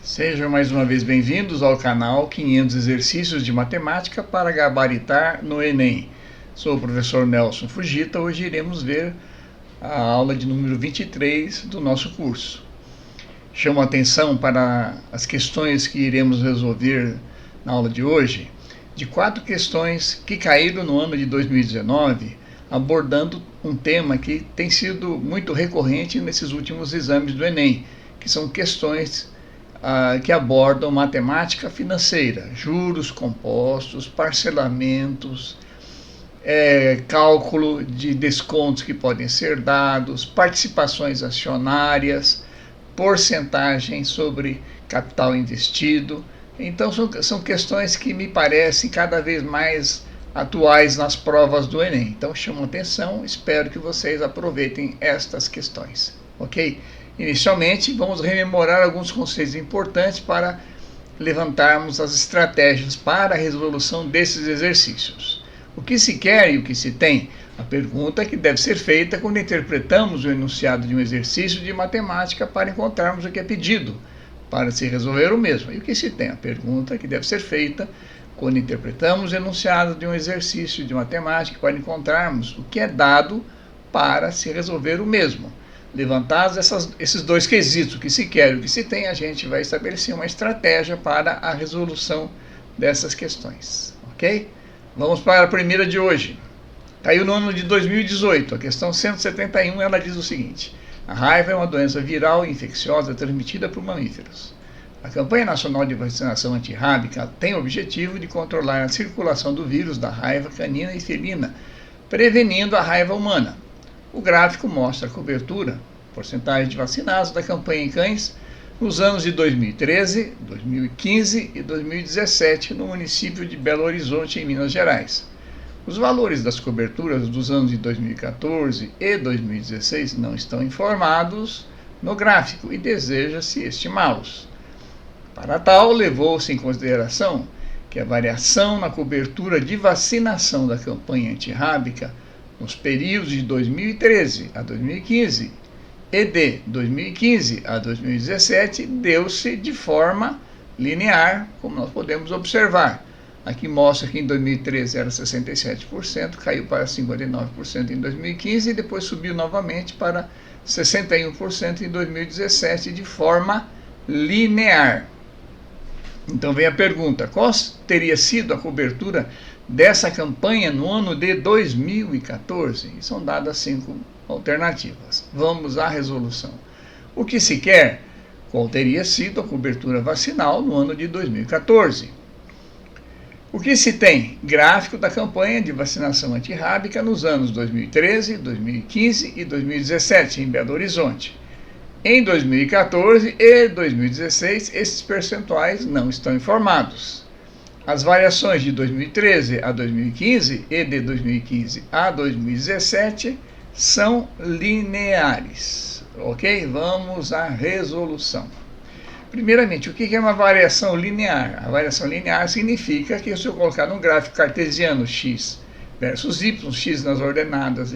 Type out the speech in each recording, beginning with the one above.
Sejam mais uma vez bem-vindos ao canal 500 Exercícios de Matemática para Gabaritar no Enem. Sou o professor Nelson Fujita. Hoje iremos ver a aula de número 23 do nosso curso. Chamo a atenção para as questões que iremos resolver na aula de hoje, de 4 questões que caíram no ano de 2019, abordando um tema que tem sido muito recorrente nesses últimos exames do Enem, que são questões que abordam matemática financeira, juros compostos, parcelamentos, cálculo de descontos que podem ser dados, participações acionárias, porcentagem sobre capital investido. Então são questões que me parecem cada vez mais atuais nas provas do Enem. Então chamo atenção, espero que vocês aproveitem estas questões, ok? Inicialmente, vamos rememorar alguns conceitos importantes para levantarmos as estratégias para a resolução desses exercícios. O que se quer e o que se tem? A pergunta que deve ser feita quando interpretamos o enunciado de um exercício de matemática para encontrarmos o que é pedido, para se resolver o mesmo. E o que se tem? A pergunta que deve ser feita quando interpretamos o enunciado de um exercício de matemática para encontrarmos o que é dado para se resolver o mesmo. Levantados esses dois quesitos, o que se quer e o que se tem, a gente vai estabelecer uma estratégia para a resolução dessas questões, ok? Vamos para a primeira de hoje. Caiu no ano de 2018, a questão 171, ela diz o seguinte: a raiva é uma doença viral e infecciosa transmitida por mamíferos. A campanha nacional de vacinação antirrábica tem o objetivo de controlar a circulação do vírus da raiva canina e felina, prevenindo a raiva humana. O gráfico mostra a cobertura, porcentagem de vacinados da campanha em cães nos anos de 2013, 2015 e 2017 no município de Belo Horizonte, em Minas Gerais. Os valores das coberturas dos anos de 2014 e 2016 não estão informados no gráfico e deseja-se estimá-los. Para tal, levou-se em consideração que a variação na cobertura de vacinação da campanha antirrábica nos períodos de 2013 a 2015 e de 2015 a 2017 deu-se de forma linear, como nós podemos observar. Aqui mostra que em 2013 era 67%, caiu para 59% em 2015 e depois subiu novamente para 61% em 2017 de forma linear. Então vem a pergunta: qual teria sido a cobertura dessa campanha no ano de 2014? E são dadas 5 alternativas. Vamos à resolução. O que se quer? Qual teria sido a cobertura vacinal no ano de 2014? O que se tem? Gráfico da campanha de vacinação antirrábica nos anos 2013, 2015 e 2017 em Belo Horizonte. Em 2014 e 2016, esses percentuais não estão informados. As variações de 2013 a 2015 e de 2015 a 2017 são lineares, ok? Vamos à resolução. Primeiramente, o que é uma variação linear? A variação linear significa que se eu colocar num gráfico cartesiano x versus y, x nas ordenadas,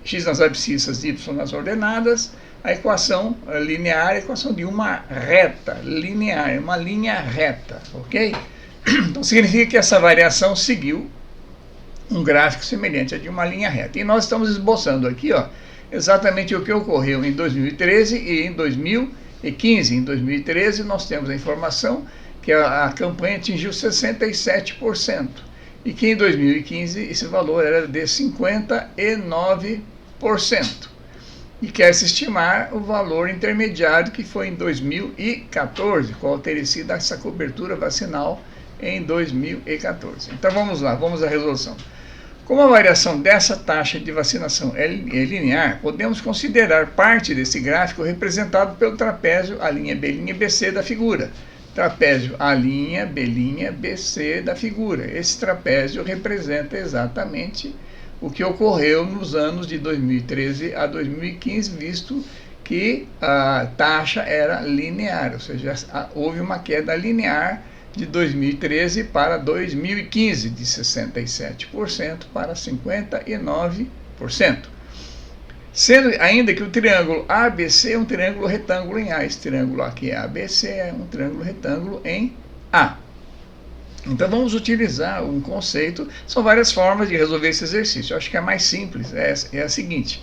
x nas abscissas, y nas ordenadas, a equação linear é a equação de uma reta linear, uma linha reta, ok? Então significa que essa variação seguiu um gráfico semelhante a de uma linha reta. E nós estamos esboçando aqui, exatamente o que ocorreu em 2013 e em 2015. Em 2013 nós temos a informação que a campanha atingiu 67% e que em 2015 esse valor era de 59%. E quer-se estimar o valor intermediário que foi em 2014, qual teria sido essa cobertura vacinal em 2014. Então vamos lá, vamos à resolução. Como a variação dessa taxa de vacinação é linear, podemos considerar parte desse gráfico representado pelo trapézio A', B', BC da figura. Trapézio A', B', BC da figura. Esse trapézio representa exatamente o que ocorreu nos anos de 2013 a 2015, visto que a taxa era linear, ou seja, houve uma queda linear de 2013 para 2015, de 67% para 59%. Sendo ainda que o triângulo ABC é um triângulo retângulo em A. Esse triângulo aqui é ABC, é um triângulo retângulo em A. Então vamos utilizar um conceito, são várias formas de resolver esse exercício. Eu acho que a mais simples é a seguinte.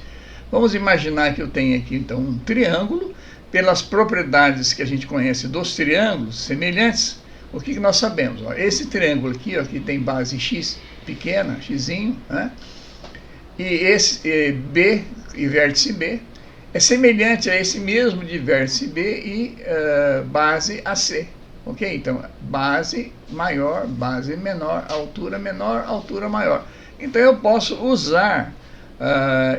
Vamos imaginar que eu tenho aqui então um triângulo, pelas propriedades que a gente conhece dos triângulos semelhantes, o que nós sabemos? Ó, esse triângulo aqui, ó, que tem base x pequena, xzinho, né? E esse B e vértice B é semelhante a esse mesmo de vértice B e base AC. Ok? Então, base maior, base menor, altura maior. Então, eu posso usar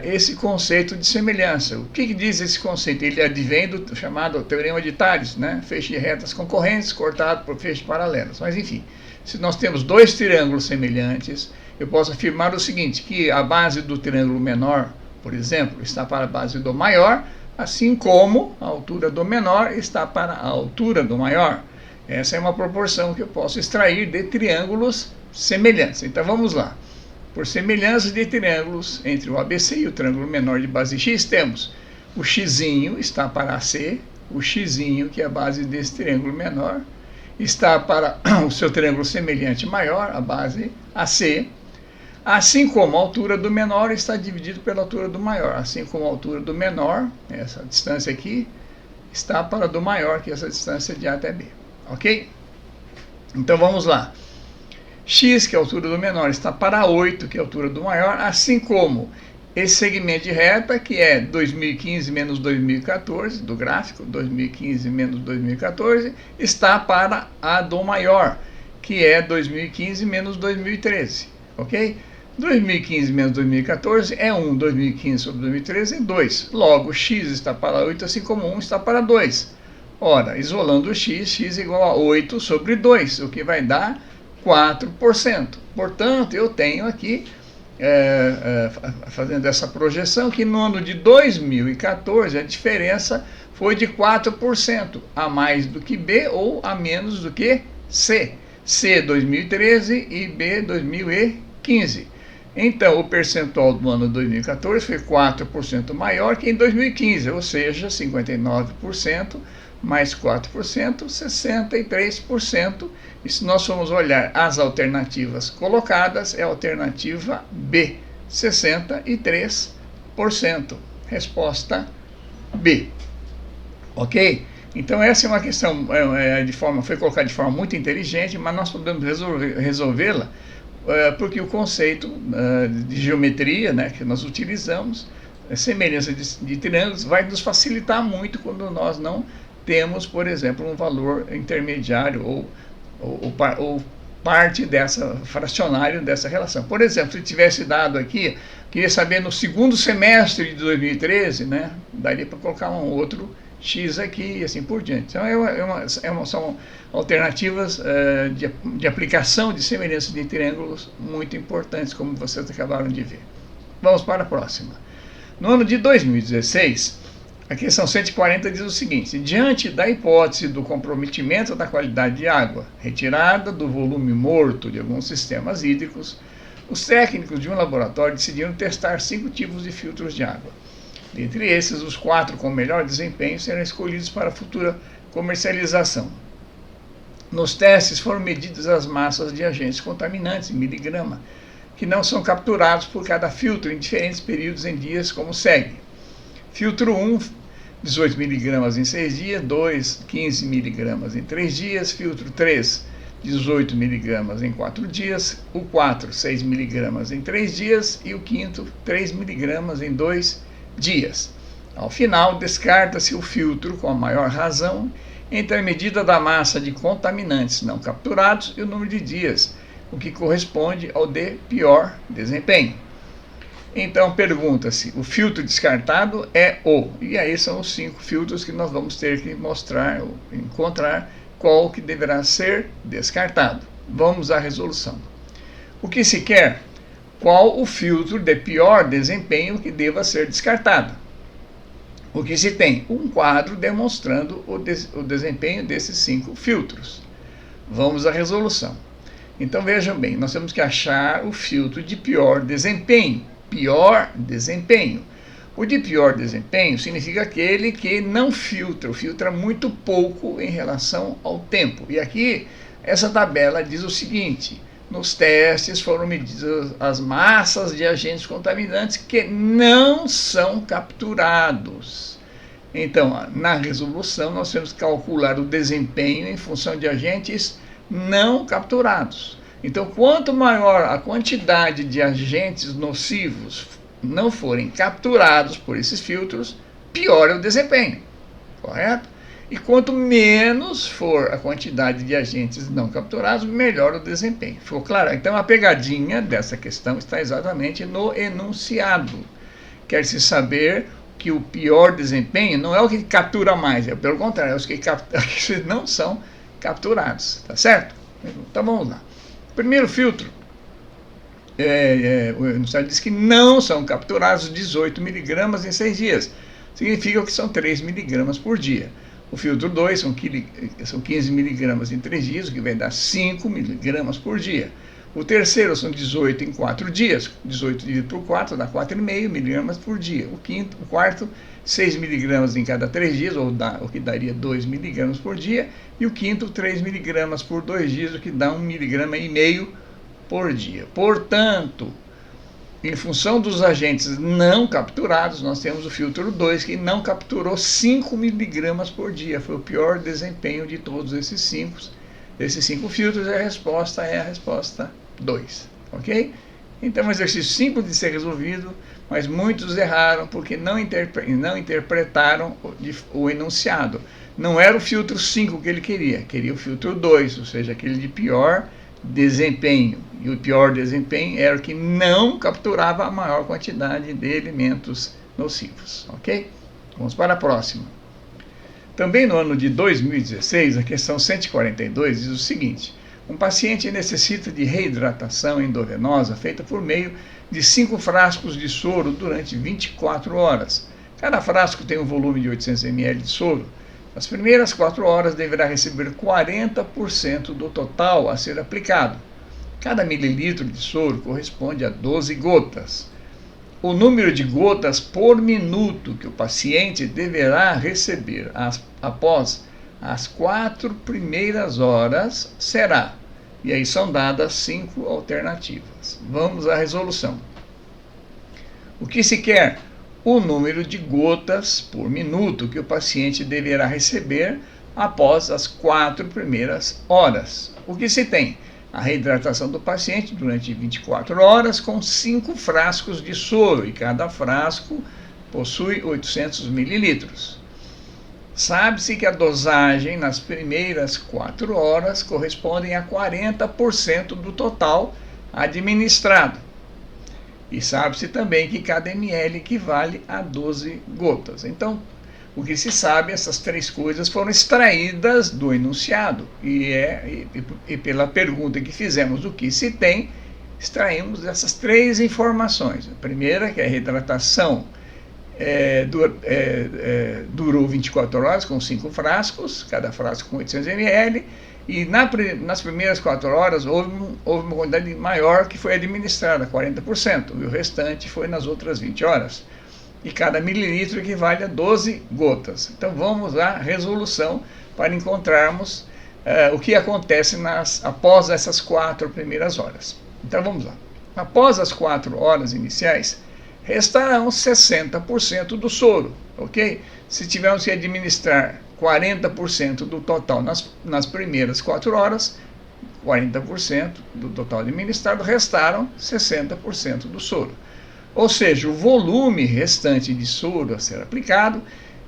esse conceito de semelhança. O que diz esse conceito? Ele advém do chamado teorema de Tales, né? Feixe de retas concorrentes cortado por feixes paralelos. Mas, enfim, se nós temos dois triângulos semelhantes, eu posso afirmar o seguinte, que a base do triângulo menor, por exemplo, está para a base do maior, assim como a altura do menor está para a altura do maior. Essa é uma proporção que eu posso extrair de triângulos semelhantes. Então vamos lá. Por semelhança de triângulos entre o ABC e o triângulo menor de base x, temos o xzinho está para AC, o xzinho, que é a base desse triângulo menor, está para o seu triângulo semelhante maior, a base AC, assim como a altura do menor está dividido pela altura do maior, assim como a altura do menor, essa distância aqui, está para a do maior, que é essa distância de A até B. Ok? Então vamos lá. X, que é a altura do menor, está para 8, que é a altura do maior, assim como esse segmento de reta, que é 2015 menos 2014, do gráfico, 2015 menos 2014, está para a do maior, que é 2015 menos 2013. Ok? 2015 menos 2014 é 1, 2015 sobre 2013 é 2. Logo, x está para 8, assim como 1 está para 2. Ora, isolando o x igual a 8 sobre 2, o que vai dar 4%. Portanto, eu tenho aqui, fazendo essa projeção, que no ano de 2014 a diferença foi de 4%, a mais do que B ou a menos do que C. C 2013 e B 2015. Então, o percentual do ano 2014 foi 4% maior que em 2015, ou seja, 59%. Mais 4%, 63%. E se nós formos olhar as alternativas colocadas, é a alternativa B, 63%. Resposta B. Ok? Então essa é uma questão, foi colocada de forma muito inteligente, mas nós podemos resolvê-la porque o conceito de geometria, né, que nós utilizamos, a semelhança de triângulos, vai nos facilitar muito quando nós não temos, por exemplo, um valor intermediário ou parte dessa fracionário dessa relação. Por exemplo, se tivesse dado aqui, queria saber no segundo semestre de 2013, né, daria para colocar um outro x aqui e assim por diante. Então são alternativas de aplicação de semelhança de triângulos muito importantes, como vocês acabaram de ver. Vamos para a próxima. No ano de 2016, a questão 140 diz o seguinte: diante da hipótese do comprometimento da qualidade de água retirada do volume morto de alguns sistemas hídricos, os técnicos de um laboratório decidiram testar 5 tipos de filtros de água. Dentre esses, os 4 com melhor desempenho serão escolhidos para a futura comercialização. Nos testes foram medidas as massas de agentes contaminantes em miligrama, que não são capturados por cada filtro em diferentes períodos em dias, como segue. Filtro 1, 18 mg em 6 dias, 2, 15 mg em 3 dias, filtro 3, 18 mg em 4 dias, o 4, 6 mg em 3 dias e o quinto, 3 mg em 2 dias. Ao final, descarta-se o filtro com a maior razão entre a medida da massa de contaminantes não capturados e o número de dias, o que corresponde ao de pior desempenho. Então, pergunta-se, o filtro descartado é o... E aí são os 5 filtros que nós vamos ter que mostrar, ou encontrar qual que deverá ser descartado. Vamos à resolução. O que se quer? Qual o filtro de pior desempenho que deva ser descartado? O que se tem? Um quadro demonstrando o desempenho desses 5 filtros. Vamos à resolução. Então, vejam bem, nós temos que achar o filtro de pior desempenho. Pior desempenho. O de pior desempenho significa aquele que não filtra, ou filtra muito pouco em relação ao tempo. E aqui, essa tabela diz o seguinte: nos testes foram medidas as massas de agentes contaminantes que não são capturados. Então, na resolução, nós temos que calcular o desempenho em função de agentes não capturados. Então, quanto maior a quantidade de agentes nocivos não forem capturados por esses filtros, pior é o desempenho, correto? E quanto menos for a quantidade de agentes não capturados, melhor o desempenho. Ficou claro? Então, a pegadinha dessa questão está exatamente no enunciado. Quer-se saber que o pior desempenho não é o que captura mais, é pelo contrário, é os que não são capturados, tá certo? Então, vamos lá. Primeiro filtro. O enunciado diz que não são capturados 18 miligramas em 6 dias. Significa que são 3 miligramas por dia. O filtro 2 são 15 miligramas em 3 dias, o que vai dar 5 miligramas por dia. O terceiro são 18 em 4 dias. 18 dividido por 4 dá 4,5 miligramas por dia. O quarto, 6 miligramas em cada 3 dias, o que daria 2 miligramas por dia. E o quinto, 3 miligramas por 2 dias, o que dá 1,5 miligrama por dia. Portanto, em função dos agentes não capturados, nós temos o filtro 2, que não capturou 5 miligramas por dia. Foi o pior desempenho de todos esses 5 filtros, e a resposta é a resposta 2. Ok? Então, é um exercício simples de ser resolvido, mas muitos erraram porque não interpretaram o enunciado. Não era o filtro 5 que ele queria o filtro 2, ou seja, aquele de pior desempenho. E o pior desempenho era o que não capturava a maior quantidade de elementos nocivos. Ok? Vamos para a próxima. Também no ano de 2016, a questão 142 diz o seguinte: um paciente necessita de reidratação endovenosa feita por meio de 5 frascos de soro durante 24 horas. Cada frasco tem um volume de 800 ml de soro. Nas primeiras 4 horas deverá receber 40% do total a ser aplicado. Cada mililitro de soro corresponde a 12 gotas. O número de gotas por minuto que o paciente deverá receber após as 4 primeiras horas será. E aí são dadas 5 alternativas. Vamos à resolução. O que se quer? O número de gotas por minuto que o paciente deverá receber após as 4 primeiras horas. O que se tem? A reidratação do paciente durante 24 horas com 5 frascos de soro, e cada frasco possui 800 mililitros. Sabe-se que a dosagem nas primeiras 4 horas corresponde a 40% do total administrado. E sabe-se também que cada ml equivale a 12 gotas. Então, o que se sabe, essas 3 coisas foram extraídas do enunciado. E pela pergunta que fizemos, o que se tem, extraímos essas 3 informações. A primeira, que a reidratação durou 24 horas com 5 frascos, cada frasco com 800 ml. E nas primeiras 4 horas houve uma quantidade maior que foi administrada, 40%, e o restante foi nas outras 20 horas. E cada mililitro equivale a 12 gotas. Então vamos à resolução para encontrarmos o que acontece após essas 4 primeiras horas. Então vamos lá. Após as 4 horas iniciais, restarão 60% do soro, ok? Se tivermos que administrar 40% do total nas primeiras 4 horas, 40% do total administrado, restaram 60% do soro. Ou seja, o volume restante de soro a ser aplicado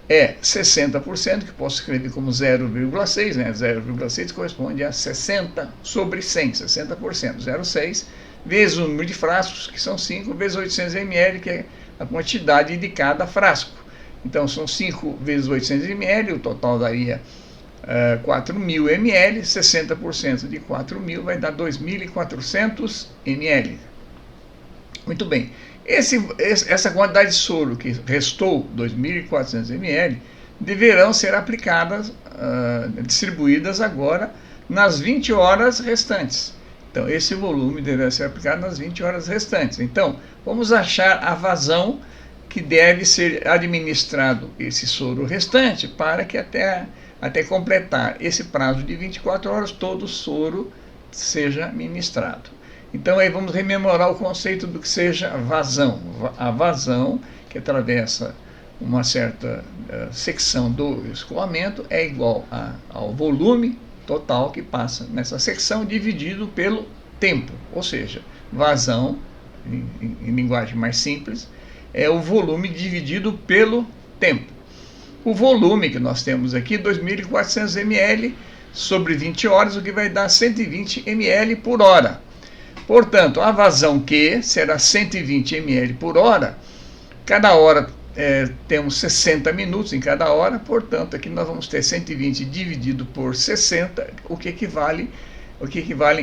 é 60%, que posso escrever como 0,6, né? 0,6 corresponde a 60 sobre 100, 60%, 0,6, vezes o número de frascos, que são 5, vezes 800 ml, que é a quantidade de cada frasco. Então, são 5 vezes 800 ml, o total daria 4.000 ml, 60% de 4.000 vai dar 2.400 ml. Muito bem. Essa quantidade de soro que restou, 2.400 ml, deverão ser aplicadas, distribuídas agora nas 20 horas restantes. Então, esse volume deverá ser aplicado nas 20 horas restantes. Então, vamos achar a vazão que deve ser administrado esse soro restante para que até completar esse prazo de 24 horas todo o soro seja ministrado. Então aí vamos rememorar o conceito do que seja vazão. A vazão que atravessa uma certa secção do escoamento é igual ao volume total que passa nessa secção dividido pelo tempo, ou seja, vazão, em linguagem mais simples, é o volume dividido pelo tempo. O volume que nós temos aqui, 2.400 ml sobre 20 horas, o que vai dar 120 ml por hora. Portanto, a vazão Q será 120 ml por hora. Cada hora temos 60 minutos em cada hora, portanto, aqui nós vamos ter 120 dividido por 60, o que equivalem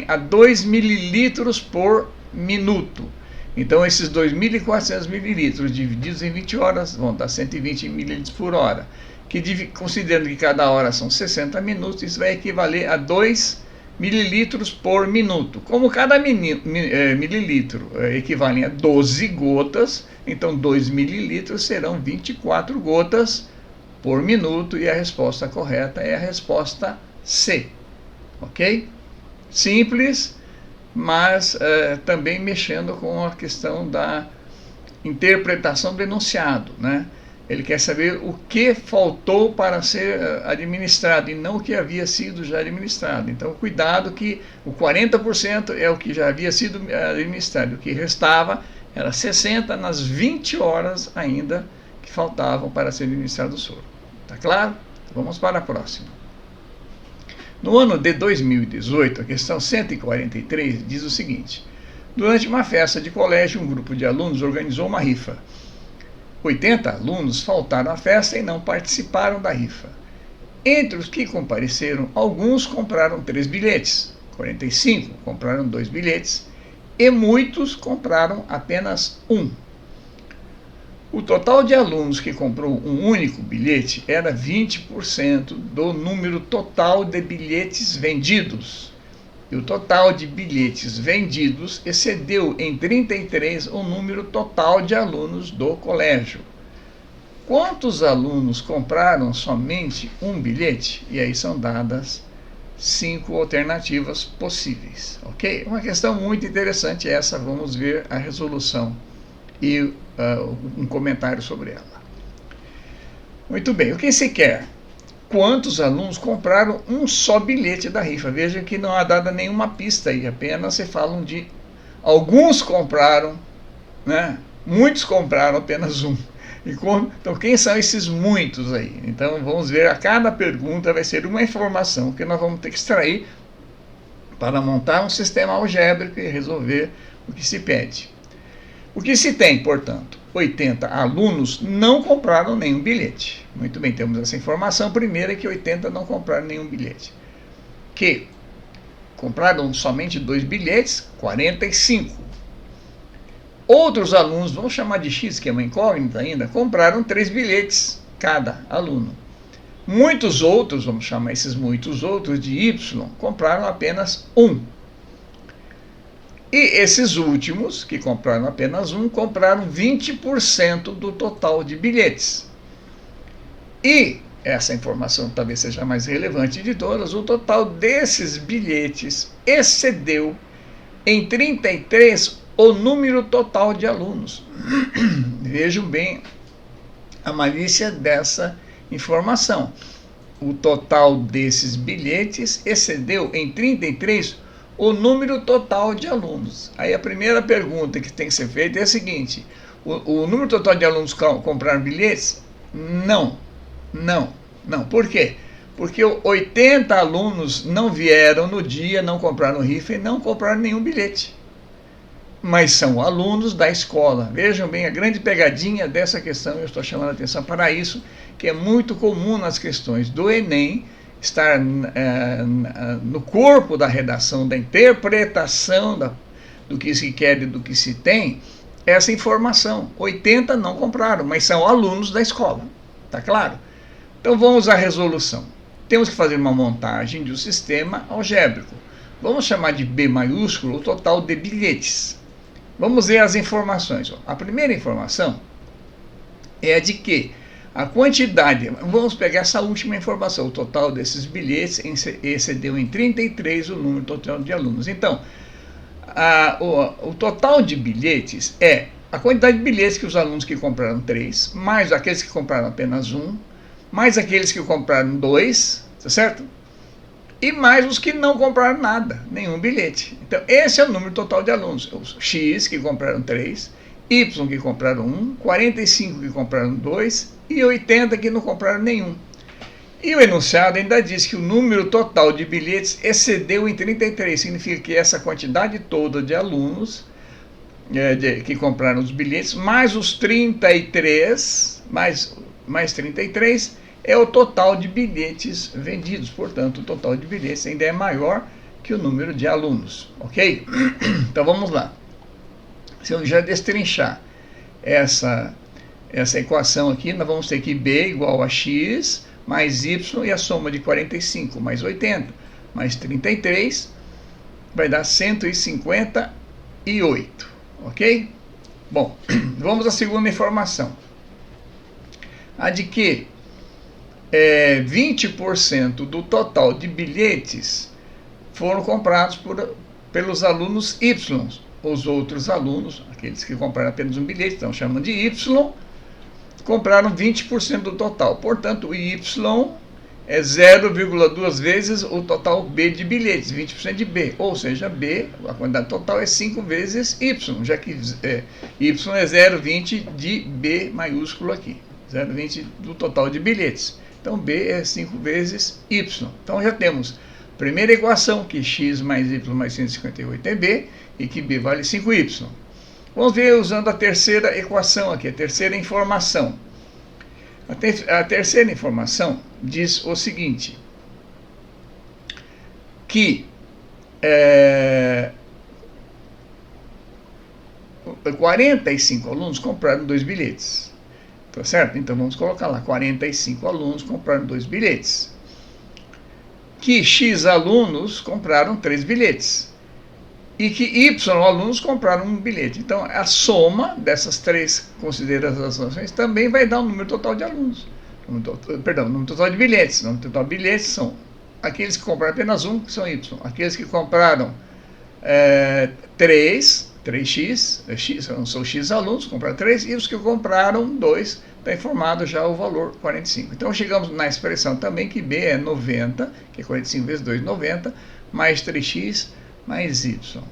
a 2 mililitros por minuto. Então, esses 2.400 mililitros divididos em 20 horas vão dar 120 mililitros por hora, considerando que cada hora são 60 minutos, isso vai equivaler a 2 mililitros por minuto. Como cada mililitro equivale a 12 gotas, então 2 mililitros serão 24 gotas por minuto, e a resposta correta é a resposta C. Ok? Simples, mas também mexendo com a questão da interpretação do enunciado, né? Ele quer saber o que faltou para ser administrado e não o que havia sido já administrado. Então, cuidado que o 40% é o que já havia sido administrado. O que restava era 60% nas 20 horas ainda que faltavam para ser administrado o soro. Tá claro? Vamos para a próxima. No ano de 2018, a questão 143 diz o seguinte: durante uma festa de colégio, um grupo de alunos organizou uma rifa. 80 alunos faltaram à festa e não participaram da rifa. Entre os que compareceram, alguns compraram 3 bilhetes, 45 compraram 2 bilhetes e muitos compraram apenas um. O total de alunos que comprou um único bilhete era 20% do número total de bilhetes vendidos. E o total de bilhetes vendidos excedeu em 33 o número total de alunos do colégio. Quantos alunos compraram somente um bilhete? E aí são dadas 5 alternativas possíveis, ok? Uma questão muito interessante essa, vamos ver a resolução e um comentário sobre ela. Muito bem, o que se quer? Quantos alunos compraram um só bilhete da rifa? Veja que não há dada nenhuma pista aí, apenas se falam de alguns compraram, né? Muitos compraram apenas um. Então, quem são esses muitos aí? Então, vamos ver, a cada pergunta vai ser uma informação que nós vamos ter que extrair para montar um sistema algébrico e resolver o que se pede. O que se tem, portanto? 80 alunos não compraram nenhum bilhete. Muito bem, temos essa informação. Primeiro é que 80 não compraram nenhum bilhete. Que compraram somente 2 bilhetes, 45. Outros alunos, vamos chamar de X, que é uma incógnita ainda, compraram 3 bilhetes cada aluno. Muitos outros, vamos chamar esses muitos outros de Y, compraram apenas um. E esses últimos, que compraram apenas um, compraram 20% do total de bilhetes. E essa informação talvez seja a mais relevante de todas, o total desses bilhetes excedeu em 33 o número total de alunos. Vejam bem a malícia dessa informação. O total desses bilhetes excedeu em 33 o número total de alunos. Aí a primeira pergunta que tem que ser feita é a seguinte: o número total de alunos compraram bilhetes? Não. Por quê? Porque 80 alunos não vieram no dia, não compraram rifa e não compraram nenhum bilhete. Mas são alunos da escola. Vejam bem a grande pegadinha dessa questão, eu estou chamando a atenção para isso, que é muito comum nas questões do Enem, estar no corpo da redação, da interpretação do que se quer e do que se tem, essa informação. 80 não compraram, mas são alunos da escola. Tá claro? Então vamos à resolução. Temos que fazer uma montagem de um sistema algébrico. Vamos chamar de B maiúsculo o total de bilhetes. Vamos ver as informações. A primeira informação é a de que a quantidade, vamos pegar essa última informação, o total desses bilhetes excedeu em 33 o número total de alunos. Então, o total de bilhetes é a quantidade de bilhetes que os alunos que compraram 3, mais aqueles que compraram apenas 1, mais aqueles que compraram 2, tá certo? E mais os que não compraram nada, nenhum bilhete. Então, esse é o número total de alunos. Os X que compraram 3, Y que compraram 1, 45 que compraram 2 e 80 que não compraram nenhum. E o enunciado ainda diz que o número total de bilhetes excedeu em 33, significa que essa quantidade toda de alunos que compraram os bilhetes, mais os 33, mais 33, é o total de bilhetes vendidos. Portanto, o total de bilhetes ainda é maior que o número de alunos, ok? Então vamos lá. Se eu já destrinchar essa equação aqui, nós vamos ter que B igual a X mais Y e a soma de 45 mais 80 mais 33 vai dar 158, ok? Bom, vamos à segunda informação. A de que 20% do total de bilhetes foram comprados pelos alunos Y. Os outros alunos, aqueles que compraram apenas um bilhete, estão chamando de Y, compraram 20% do total. Portanto, o Y é 0,2 vezes o total B de bilhetes, 20% de B. Ou seja, B, a quantidade total é 5 vezes Y, já que Y é 0,20 de B maiúsculo aqui. 0,20 do total de bilhetes. Então, B é 5 vezes Y. Então, já temos a primeira equação, que X mais Y mais 158 é B, e que B vale 5Y. Vamos ver usando a terceira equação aqui, a terceira informação. A terceira informação diz o seguinte, que 45 alunos compraram 2 bilhetes. Tá certo? Então vamos colocar lá, 45 alunos compraram 2 bilhetes. Que X alunos compraram 3 bilhetes. E que Y alunos compraram um bilhete. Então, a soma dessas 3 considerações também vai dar o número total de alunos. O número total de bilhetes. O número total de bilhetes são aqueles que compraram apenas um, que são Y. Aqueles que compraram 3x, são X alunos, compraram 3, e os que compraram 2, está informado já o valor 45. Então, chegamos na expressão também que B é 90, que é 45 vezes 2, 90, mais 3x, mais Y.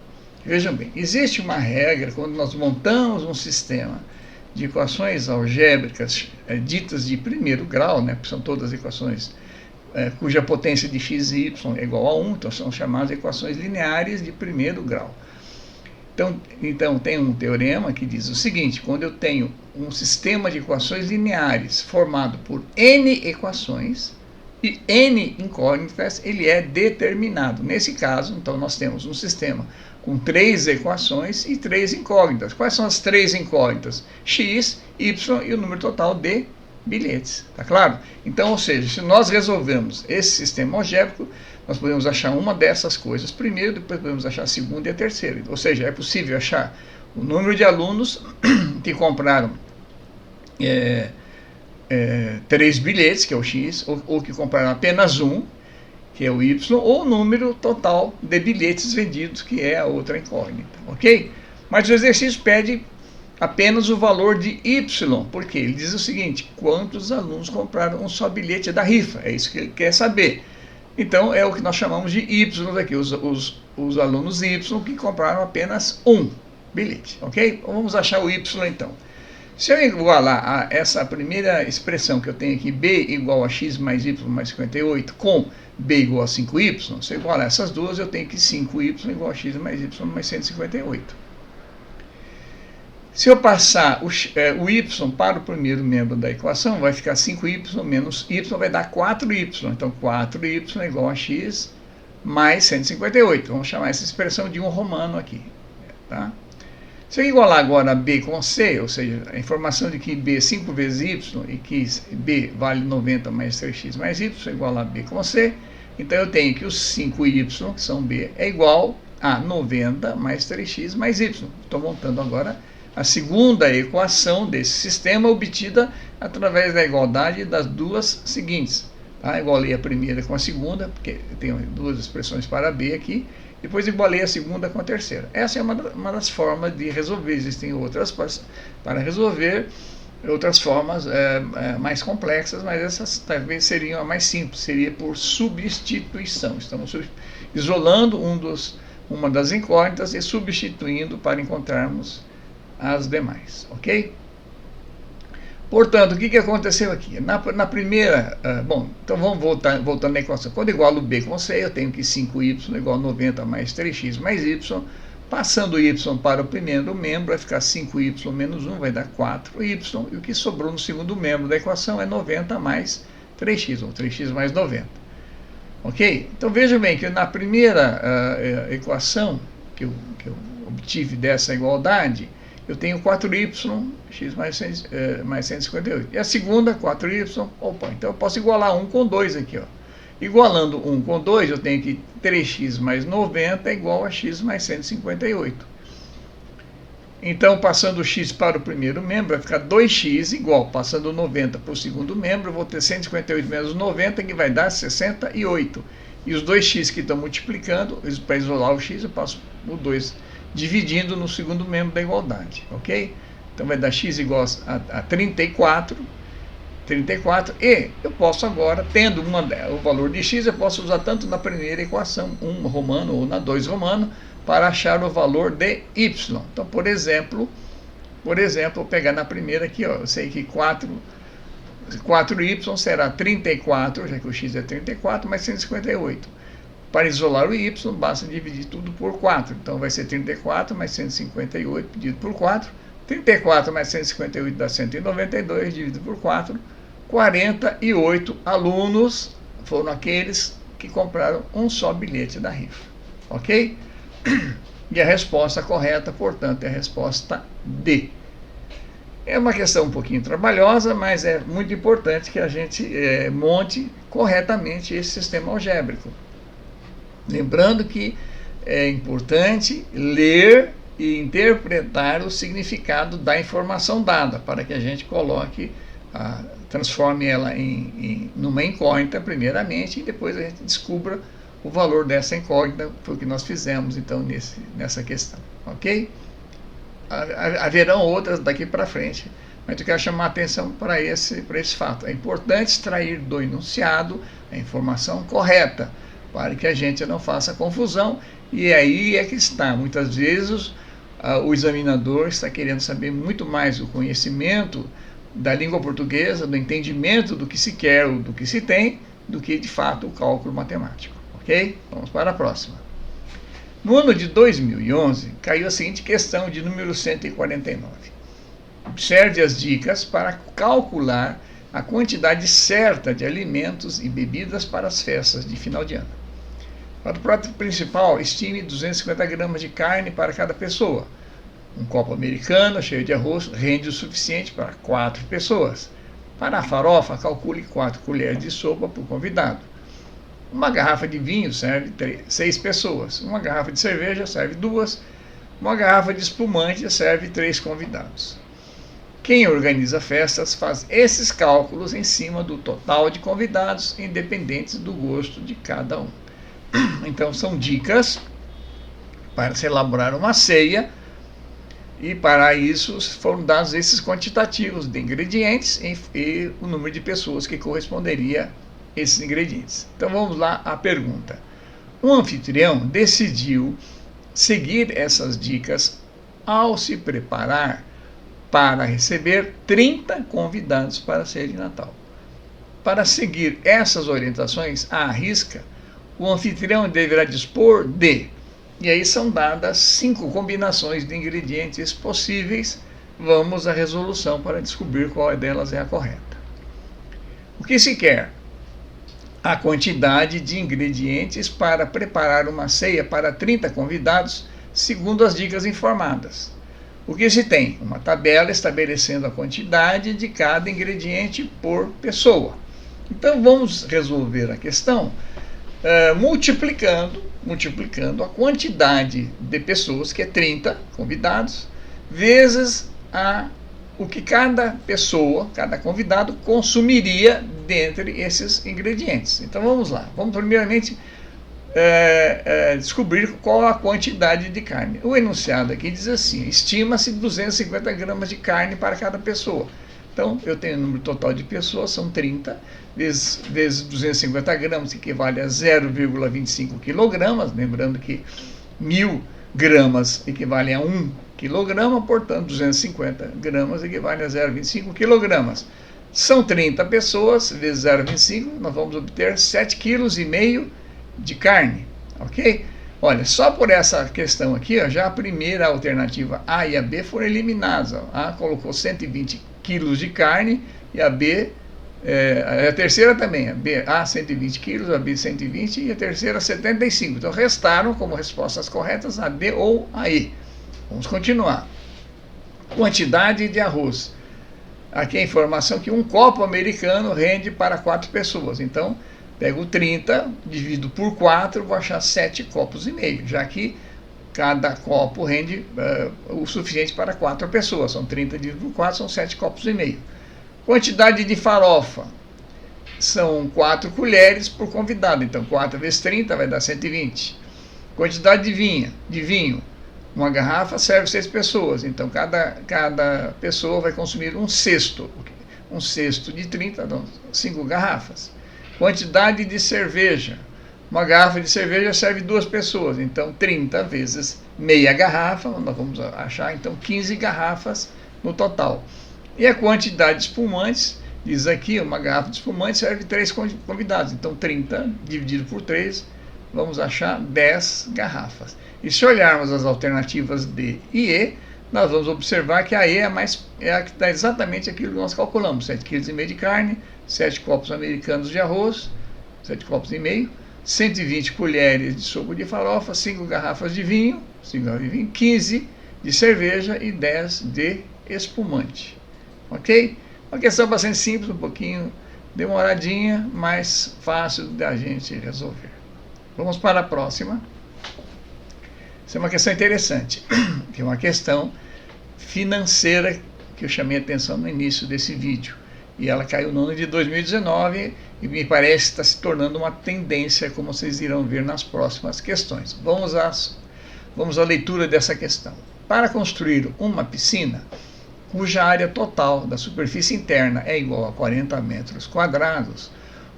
Vejam bem, existe uma regra quando nós montamos um sistema de equações algébricas ditas de primeiro grau, né, que são todas equações cuja potência de x e y é igual a 1, então são chamadas equações lineares de primeiro grau. Então tem um teorema que diz o seguinte, quando eu tenho um sistema de equações lineares formado por n equações, e n incógnitas, ele é determinado. Nesse caso, então, nós temos um sistema com 3 equações e 3 incógnitas. Quais são as 3 incógnitas? X, Y e o número total de bilhetes. Tá claro? Então, ou seja, se nós resolvemos esse sistema algébrico, nós podemos achar uma dessas coisas primeiro, depois podemos achar a segunda e a terceira. Ou seja, é possível achar o número de alunos que compraram 3 bilhetes, que é o X, ou que compraram apenas um, que é o Y, ou o número total de bilhetes vendidos, que é a outra incógnita, ok? Mas o exercício pede apenas o valor de Y, porque ele diz o seguinte, quantos alunos compraram um só bilhete da rifa, é isso que ele quer saber. Então, é o que nós chamamos de Y aqui, os alunos Y que compraram apenas um bilhete, ok? Vamos achar o Y então. Se eu igualar a essa primeira expressão que eu tenho aqui, B igual a X mais Y mais 58, com B igual a 5Y, se eu igualar essas duas, eu tenho que 5Y igual a X mais Y mais 158. Se eu passar o Y para o primeiro membro da equação, vai ficar 5Y menos Y, vai dar 4Y. Então, 4Y é igual a X mais 158. Vamos chamar essa expressão de um romano aqui, tá? Se eu igualar agora B com C, ou seja, a informação de que B é 5 vezes Y e que B vale 90 mais 3x mais Y, igual a B com C, então eu tenho que os 5Y, que são B, é igual a 90 mais 3x mais Y. Estou montando agora a segunda equação desse sistema obtida através da igualdade das duas seguintes. Tá? Igualei a primeira com a segunda, porque tem duas expressões para B aqui, depois igualei a segunda com a terceira. Essa é uma das formas de resolver. Existem outras para resolver, outras formas mais complexas, mas essas talvez seriam a mais simples, seria por substituição. Estamos isolando uma das incógnitas e substituindo para encontrarmos as demais, ok? Portanto, o que aconteceu aqui? Na primeira, então vamos voltando à equação. Quando igualo B com C, eu tenho que 5y igual a 90 mais 3x mais y. Passando o y para o primeiro membro, vai ficar 5y menos 1, vai dar 4y. E o que sobrou no segundo membro da equação é 90 mais 3x, ou 3x mais 90. Ok? Então veja bem que na primeira equação que eu obtive dessa igualdade, eu tenho 4y, x mais 158. E a segunda, 4y, então eu posso igualar 1 com 2 aqui, ó. Igualando 1 com 2, eu tenho que 3x mais 90 é igual a x mais 158. Então, passando o x para o primeiro membro, vai ficar 2x igual, passando 90 para o segundo membro, eu vou ter 158 menos 90, que vai dar 68. E os 2x que estão multiplicando, para isolar o x, eu passo o 2 dividindo no segundo membro da igualdade, ok? Então vai dar x igual a 34, e eu posso agora, tendo o valor de x, eu posso usar tanto na primeira equação, 1 romano ou na 2 romano, para achar o valor de y. Então, por exemplo, vou pegar na primeira aqui, ó, eu sei que 4y será 34, já que o x é 34, mais 158. Para isolar o y, basta dividir tudo por 4. Então, vai ser 34 mais 158 dividido por 4. 34 mais 158 dá 192, dividido por 4. 48 alunos foram aqueles que compraram um só bilhete da rifa. Ok? E a resposta correta, portanto, é a resposta D. É uma questão um pouquinho trabalhosa, mas é muito importante que a gente monte corretamente esse sistema algébrico. Lembrando que é importante ler e interpretar o significado da informação dada, para que a gente transforme ela numa incógnita primeiramente, e depois a gente descubra o valor dessa incógnita. Foi o que nós fizemos então nessa questão, ok? Haverão outras daqui para frente, mas eu quero chamar a atenção para esse fato. É importante extrair do enunciado a informação correta, para que a gente não faça confusão, e aí é que está. Muitas vezes o examinador está querendo saber muito mais do conhecimento da língua portuguesa, do entendimento do que se quer ou do que se tem, do que de fato o cálculo matemático. Ok? Vamos para a próxima. No ano de 2011, caiu a seguinte questão de número 149. Observe as dicas para calcular a quantidade certa de alimentos e bebidas para as festas de final de ano. Para o prato principal, estime 250 gramas de carne para cada pessoa. Um copo americano cheio de arroz rende o suficiente para 4 pessoas. Para a farofa, calcule 4 colheres de sopa por convidado. Uma garrafa de vinho serve 6 pessoas. Uma garrafa de cerveja serve 2. Uma garrafa de espumante serve 3 convidados. Quem organiza festas faz esses cálculos em cima do total de convidados, independentes do gosto de cada um. Então, são dicas para se elaborar uma ceia, e para isso foram dados esses quantitativos de ingredientes e o número de pessoas que corresponderia a esses ingredientes. Então vamos lá à pergunta. O anfitrião decidiu seguir essas dicas ao se preparar para receber 30 convidados para a ceia de Natal. Para seguir essas orientações à risca, o anfitrião deverá dispor de, e aí são dadas 5 combinações de ingredientes possíveis. Vamos à resolução para descobrir qual delas é a correta. O que se quer? A quantidade de ingredientes para preparar uma ceia para 30 convidados, segundo as dicas informadas. O que se tem? Uma tabela estabelecendo a quantidade de cada ingrediente por pessoa. Então vamos resolver a questão multiplicando a quantidade de pessoas, que é 30 convidados, vezes o que cada pessoa, cada convidado consumiria dentre esses ingredientes. Então vamos lá, vamos primeiramente descobrir qual a quantidade de carne. O enunciado aqui diz assim: estima-se 250 gramas de carne para cada pessoa. Então eu tenho o número total de pessoas, são 30, vezes 250 gramas, que equivale a 0,25 quilogramas, lembrando que 1.000 gramas equivale a 1 quilograma, portanto 250 gramas equivale a 0,25 quilogramas. São 30 pessoas, vezes 0,25, nós vamos obter 7,5 kg de carne, ok? Olha, só por essa questão aqui, ó, já a primeira alternativa A e a B foram eliminadas. Ó. A colocou 120 quilos de carne e a B, a terceira também, A 120 quilos, a B 120 e a terceira 75. Então restaram como respostas corretas a D ou a E. Vamos continuar. Quantidade de arroz. Aqui a informação que um copo americano rende para 4 pessoas. Então, pego 30, divido por 4, vou achar 7,5 copos, já que cada copo rende o suficiente para 4 pessoas. São 30 dividido por 4, são 7,5 copos. Quantidade de farofa. São 4 colheres por convidado. Então, 4 vezes 30 vai dar 120. Quantidade de vinho. Uma garrafa serve 6 pessoas, então cada pessoa vai consumir um cesto de 30, então 5 garrafas. Quantidade de cerveja, uma garrafa de cerveja serve 2 pessoas, então 30 vezes meia garrafa, nós vamos achar então 15 garrafas no total. E a quantidade de espumantes, diz aqui, uma garrafa de espumante serve 3 convidados, então 30 dividido por 3, vamos achar 10 garrafas. E se olharmos as alternativas D e E, nós vamos observar que a E é a que dá exatamente aquilo que nós calculamos: 7,5 kg de carne, 7 copos americanos de arroz, 7,5 copos, 120 colheres de sopa de farofa, 5 garrafas de vinho, 15 de cerveja e 10 de espumante. Ok? Uma questão bastante simples, um pouquinho demoradinha, mas fácil da gente resolver. Vamos para a próxima. Essa é uma questão interessante, que é uma questão financeira que eu chamei a atenção no início desse vídeo. E ela caiu no ano de 2019 e me parece que está se tornando uma tendência, como vocês irão ver nas próximas questões. Vamos à leitura dessa questão. Para construir uma piscina, cuja área total da superfície interna é igual a 40 metros quadrados,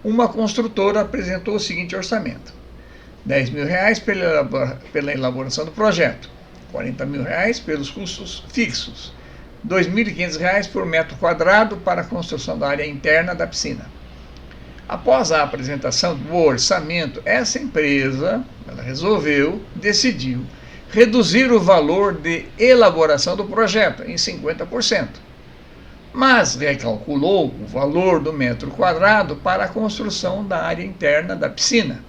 uma construtora apresentou o seguinte orçamento: R$10.000 pela elaboração do projeto, R$40.000 pelos custos fixos, R$2.500 por metro quadrado para a construção da área interna da piscina. Após a apresentação do orçamento, essa empresa decidiu reduzir o valor de elaboração do projeto em 50%, mas recalculou o valor do metro quadrado para a construção da área interna da piscina,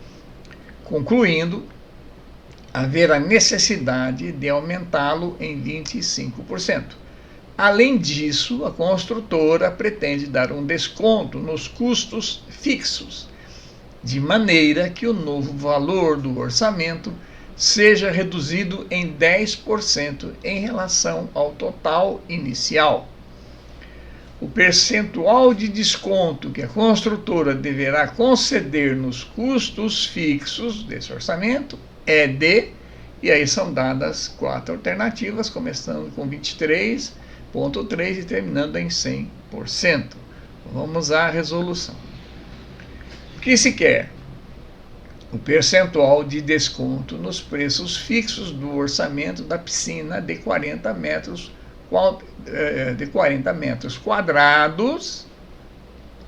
concluindo haver a necessidade de aumentá-lo em 25%. Além disso, a construtora pretende dar um desconto nos custos fixos, de maneira que o novo valor do orçamento seja reduzido em 10% em relação ao total inicial. O percentual de desconto que a construtora deverá conceder nos custos fixos desse orçamento é de, e aí são dadas 4 alternativas, começando com 23,3% e terminando em 100%. Vamos à resolução. O que se quer? O percentual de desconto nos preços fixos do orçamento da piscina de 40 metros quadrados,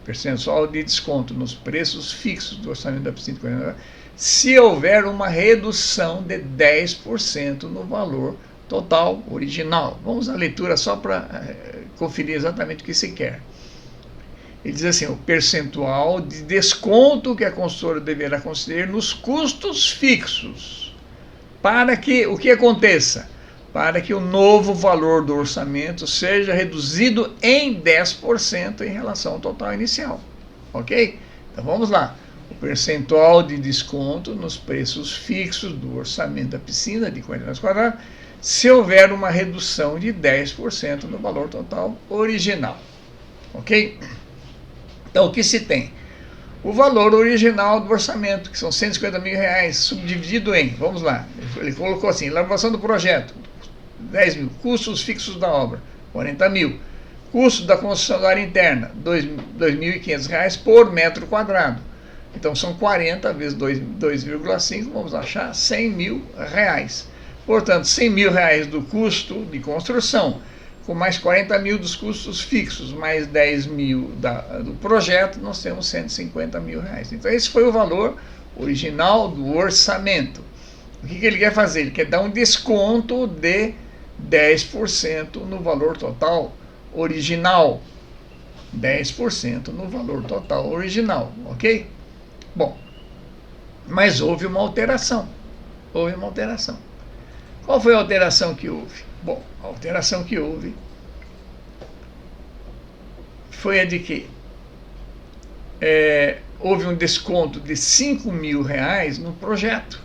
percentual de desconto nos preços fixos do orçamento da piscina de 40 metros, se houver uma redução de 10% no valor total original. Vamos à leitura só para conferir exatamente o que se quer. Ele diz assim: o percentual de desconto que a construtora deverá conceder nos custos fixos, para que o que aconteça? Para que o novo valor do orçamento seja reduzido em 10% em relação ao total inicial. Ok? Então vamos lá. O percentual de desconto nos preços fixos do orçamento da piscina de 40 metros quadrados se houver uma redução de 10% no valor total original. Ok? Então, o que se tem? O valor original do orçamento, que são R$150 mil, subdividido em, vamos lá, ele colocou assim, elaboração do projeto, 10 mil, custos fixos da obra, 40 mil, custo da construção da área interna, R$2.500 por metro quadrado. Então, são 40 vezes 2,5, vamos achar R$100 mil. Portanto, R$100 mil do custo de construção, com mais 40 mil dos custos fixos, mais 10 mil do projeto, nós temos R$150 mil. Então, esse foi o valor original do orçamento. O que ele quer fazer? Ele quer dar um desconto de 10% no valor total original. 10% no valor total original, ok? Bom, mas houve uma alteração. Houve uma alteração. Qual foi a alteração que houve? Bom, a alteração que houve foi a de que houve um desconto de R$5 mil no projeto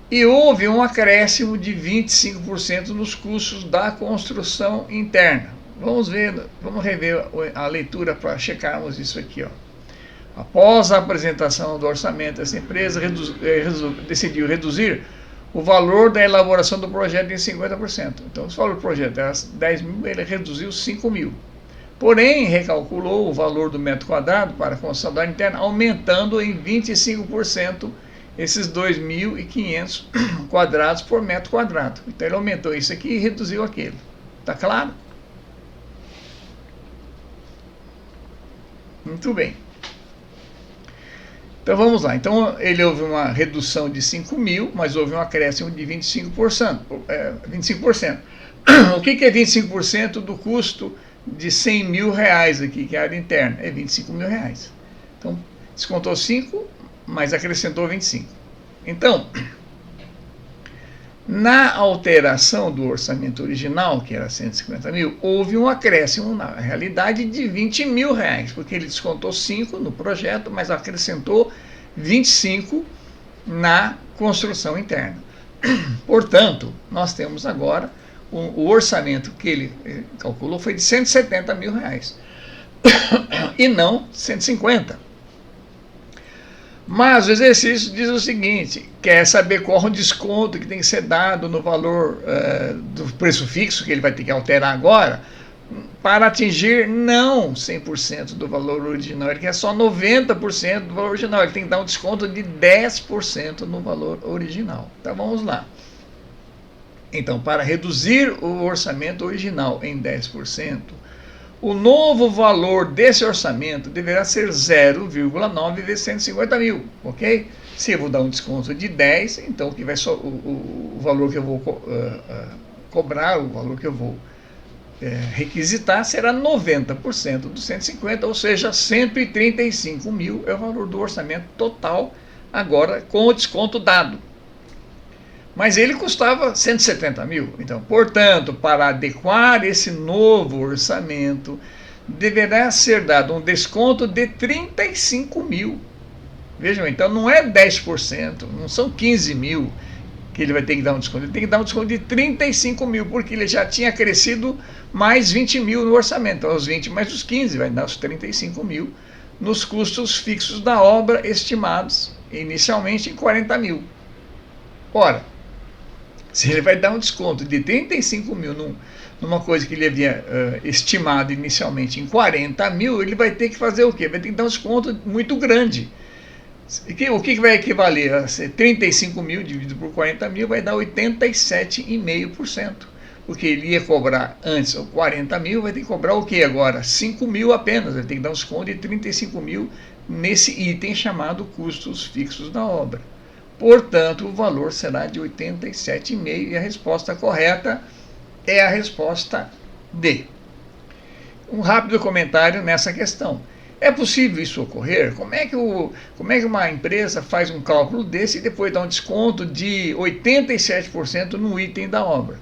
e houve um acréscimo de 25% nos custos da construção interna. Vamos rever a leitura para checarmos isso aqui, ó. Após a apresentação do orçamento, essa empresa decidiu reduzir o valor da elaboração do projeto em 50%. Então, se o valor do projeto era 10 mil, ele reduziu 5 mil. Porém, recalculou o valor do metro quadrado para a construção da área interna, aumentando em 25% esses 2.500 quadrados por metro quadrado. Então, ele aumentou isso aqui e reduziu aquele. Está claro? Muito bem. Então vamos lá, então houve uma redução de 5 mil, mas houve um acréscimo de 25%. 25%. O que é 25% do custo de R$100 mil aqui, que é a área interna? É R$25 mil. Então, descontou 5, mas acrescentou 25. Então, na alteração do orçamento original, que era 150 mil, houve um acréscimo, na realidade, de R$20 mil, porque ele descontou 5 no projeto, mas acrescentou 25 na construção interna. Portanto, nós temos agora o orçamento que ele calculou foi de R$170 mil e não 150. Mas o exercício diz o seguinte: quer saber qual o desconto que tem que ser dado no valor do preço fixo, que ele vai ter que alterar agora, para atingir não 100% do valor original, ele quer só 90% do valor original, ele tem que dar um desconto de 10% no valor original. Então vamos lá. Então, para reduzir o orçamento original em 10%, o novo valor desse orçamento deverá ser 0,9 vezes 150 mil, ok? Se eu vou dar um desconto de 10, então que vai o valor que eu vou cobrar, o valor que eu vou requisitar será 90% dos 150, ou seja, 135 mil é o valor do orçamento total, agora com o desconto dado. Mas ele custava 170 mil. Então, portanto, para adequar esse novo orçamento, deverá ser dado um desconto de 35 mil. Vejam, então não é 10%, não são 15 mil que ele vai ter que dar um desconto. Ele tem que dar um desconto de 35 mil, porque ele já tinha crescido mais 20 mil no orçamento. Então, os 20 mais os 15, vai dar os 35 mil nos custos fixos da obra, estimados inicialmente em 40 mil. Ora, se ele vai dar um desconto de 35 mil numa coisa que ele havia estimado inicialmente em 40 mil, ele vai ter que fazer o quê? Vai ter que dar um desconto muito grande. O que vai equivaler a 35 mil dividido por 40 mil vai dar 87,5%. Porque ele ia cobrar antes 40 mil, vai ter que cobrar o quê agora? 5 mil apenas, vai ter que dar um desconto de 35 mil nesse item chamado custos fixos da obra. Portanto, o valor será de 87,5 e a resposta correta é a resposta D. Um rápido comentário nessa questão. É possível isso ocorrer? Como é que uma empresa faz um cálculo desse e depois dá um desconto de 87% no item da obra?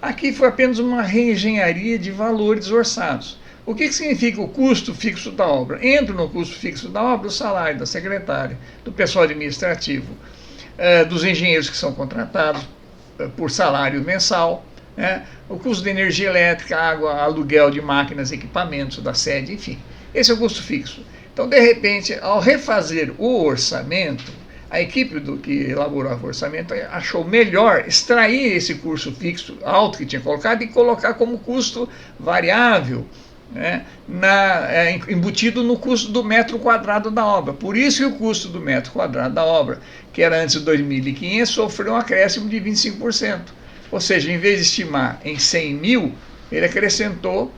Aqui foi apenas uma reengenharia de valores orçados. O que significa o custo fixo da obra? Entra no custo fixo da obra o salário da secretária, do pessoal administrativo, dos engenheiros que são contratados, por salário mensal, né? O custo de energia elétrica, água, aluguel de máquinas, equipamentos da sede, enfim. Esse é o custo fixo. Então, de repente, ao refazer o orçamento, a equipe que elaborava o orçamento achou melhor extrair esse custo fixo alto que tinha colocado e colocar como custo variável, né, embutido no custo do metro quadrado da obra. Por isso que o custo do metro quadrado da obra, que era antes de 2.500, sofreu um acréscimo de 25%. Ou seja, em vez de estimar em 100 mil, ele acrescentou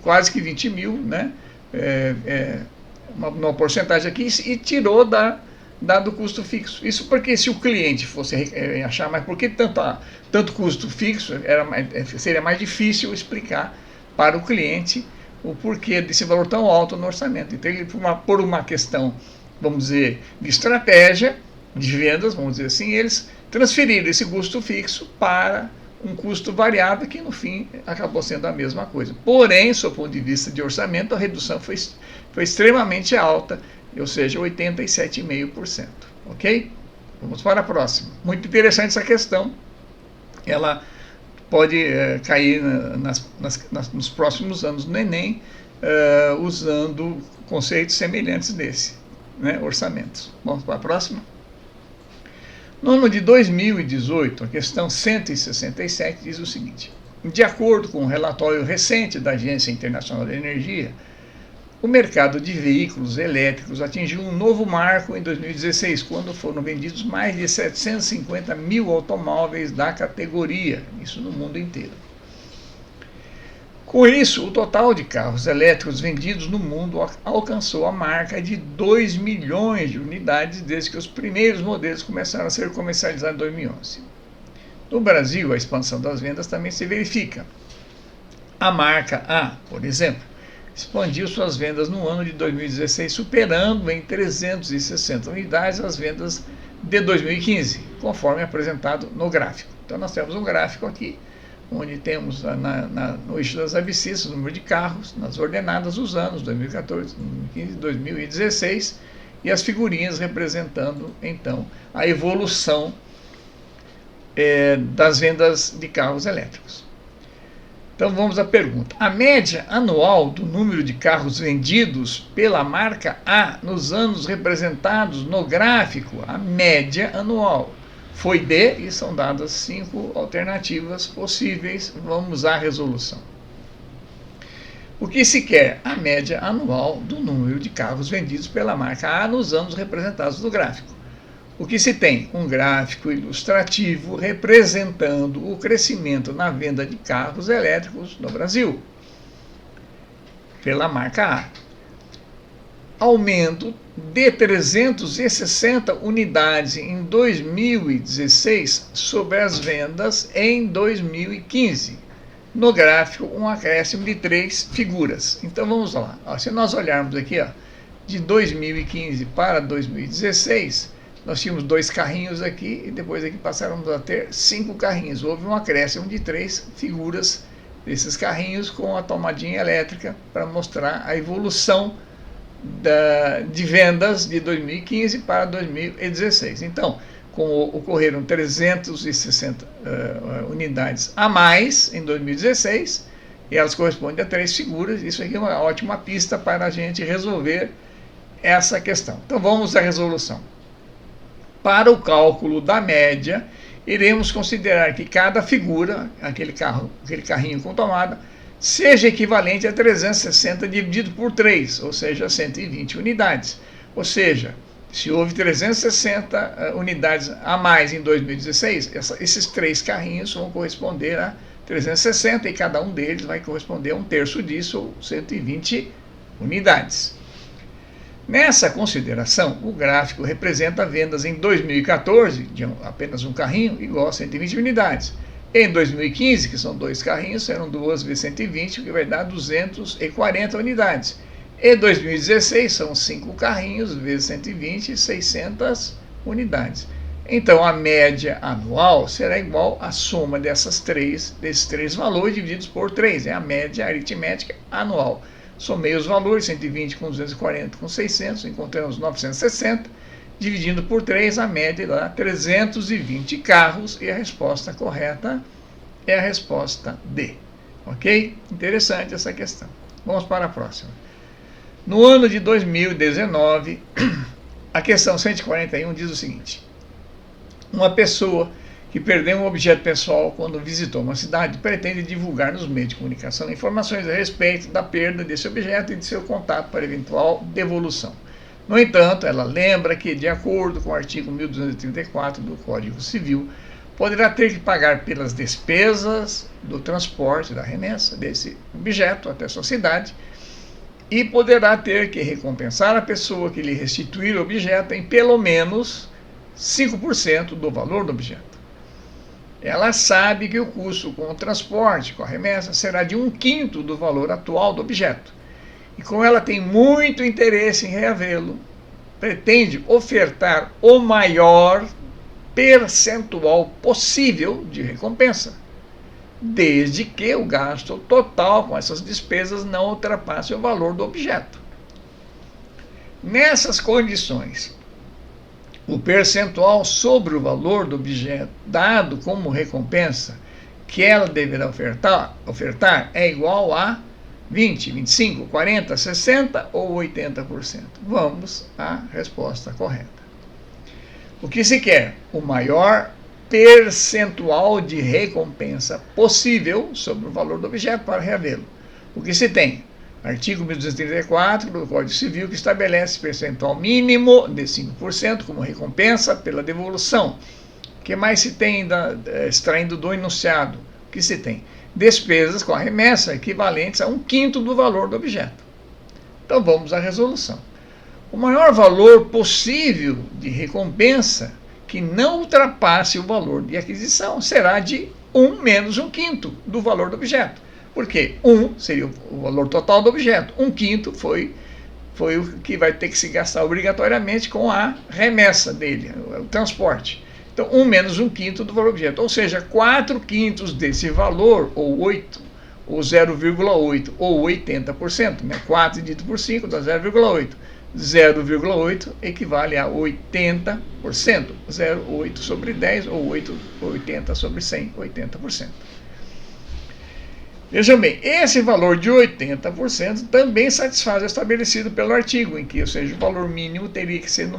quase que 20 mil, né, uma porcentagem aqui, e tirou do custo fixo. Isso porque se o cliente fosse achar, mas por que tanto custo fixo, seria mais difícil explicar para o cliente o porquê desse valor tão alto no orçamento. Então, ele, por uma questão, vamos dizer, de estratégia, de vendas, vamos dizer assim, eles transferiram esse custo fixo para um custo variável que, no fim, acabou sendo a mesma coisa. Porém, do ponto de vista de orçamento, a redução foi extremamente alta, ou seja, 87,5%. Ok? Vamos para a próxima. Muito interessante essa questão. Ela pode cair nos próximos anos no Enem, usando conceitos semelhantes desse, né? Orçamentos. Vamos para a próxima. No ano de 2018, a questão 167 diz o seguinte: de acordo com um relatório recente da Agência Internacional de Energia, o mercado de veículos elétricos atingiu um novo marco em 2016, quando foram vendidos mais de 750 mil automóveis da categoria, isso no mundo inteiro. Com isso, o total de carros elétricos vendidos no mundo alcançou a marca de 2 milhões de unidades desde que os primeiros modelos começaram a ser comercializados em 2011. No Brasil, a expansão das vendas também se verifica. A marca A, por exemplo, expandiu suas vendas no ano de 2016, superando em 360 unidades as vendas de 2015, conforme apresentado no gráfico. Então, nós temos um gráfico aqui, onde temos no eixo das abscissas o número de carros, nas ordenadas os anos 2014, 2015, 2016, e as figurinhas representando, então, a evolução das vendas de carros elétricos. Então vamos à pergunta. A média anual do número de carros vendidos pela marca A nos anos representados no gráfico, a média anual, foi de, e são dadas 5 alternativas possíveis, vamos à resolução. O que se quer? A média anual do número de carros vendidos pela marca A nos anos representados no gráfico. O que se tem? Um gráfico ilustrativo representando o crescimento na venda de carros elétricos no Brasil, pela marca A. Aumento de 360 unidades em 2016 sobre as vendas em 2015. No gráfico, um acréscimo de 3 figuras. Então vamos lá. Se nós olharmos aqui, de 2015 para 2016, nós tínhamos 2 carrinhos aqui e depois aqui passamos a ter 5 carrinhos. Houve um acréscimo de 3 figuras desses carrinhos com a tomadinha elétrica para mostrar a evolução de vendas de 2015 para 2016. Então, ocorreram 360 unidades a mais em 2016 e elas correspondem a 3 figuras. Isso aqui é uma ótima pista para a gente resolver essa questão. Então, vamos à resolução. Para o cálculo da média, iremos considerar que cada figura, aquele carrinho com tomada, seja equivalente a 360 dividido por 3, ou seja, 120 unidades. Ou seja, se houve 360 unidades a mais em 2016, esses 3 carrinhos vão corresponder a 360 e cada um deles vai corresponder a 1/3 disso, ou 120 unidades. Nessa consideração, o gráfico representa vendas em 2014 de apenas um carrinho igual a 120 unidades. Em 2015, que são 2 carrinhos, serão 2 vezes 120, o que vai dar 240 unidades. Em 2016, são 5 carrinhos vezes 120, 600 unidades. Então, a média anual será igual à soma desses 3 valores divididos por 3. É a média aritmética anual. Somei os valores, 120 com 240 com 600, encontramos 960. dividindo por 3, a média dá 320 carros, e a resposta correta é a resposta D. Ok? Interessante essa questão. Vamos para a próxima. No ano de 2019, a questão 141 diz o seguinte: uma pessoa que perdeu um objeto pessoal quando visitou uma cidade pretende divulgar nos meios de comunicação informações a respeito da perda desse objeto e de seu contato para eventual devolução. No entanto, ela lembra que, de acordo com o artigo 1234 do Código Civil, poderá ter que pagar pelas despesas do transporte da remessa desse objeto até sua cidade e poderá ter que recompensar a pessoa que lhe restituir o objeto em pelo menos 5% do valor do objeto. Ela sabe que o custo com o transporte, com a remessa, será de 1/5 do valor atual do objeto. E como ela tem muito interesse em reavê-lo, pretende ofertar o maior percentual possível de recompensa, desde que o gasto total com essas despesas não ultrapasse o valor do objeto. Nessas condições, o percentual sobre o valor do objeto dado como recompensa que ela deverá ofertar é igual a 20, 25, 40, 60 ou 80%. Vamos à resposta correta. O que se quer? O maior percentual de recompensa possível sobre o valor do objeto para reavê-lo. O que se tem? Artigo 1234 do Código Civil, que estabelece percentual mínimo de 5% como recompensa pela devolução. O que mais se tem extraindo do enunciado? O que se tem? Despesas com a remessa equivalentes a 1/5 do valor do objeto. Então vamos à resolução. O maior valor possível de recompensa que não ultrapasse o valor de aquisição será de 1 menos 1/5 do valor do objeto. Porque 1 seria o valor total do objeto, 1/5 foi o que vai ter que se gastar obrigatoriamente com a remessa dele, o transporte. Então, 1 menos 1/5 do valor do objeto, ou seja, 4/5 desse valor, ou 8, ou 0,8, ou 80%, né? 4 dividido por 5 dá 0,8. 0,8 equivale a 80%, 0,8 sobre 10, ou 80 sobre 100, 80%. Vejam bem, esse valor de 80% também satisfaz o estabelecido pelo artigo, em que, ou seja, o valor mínimo teria que ser no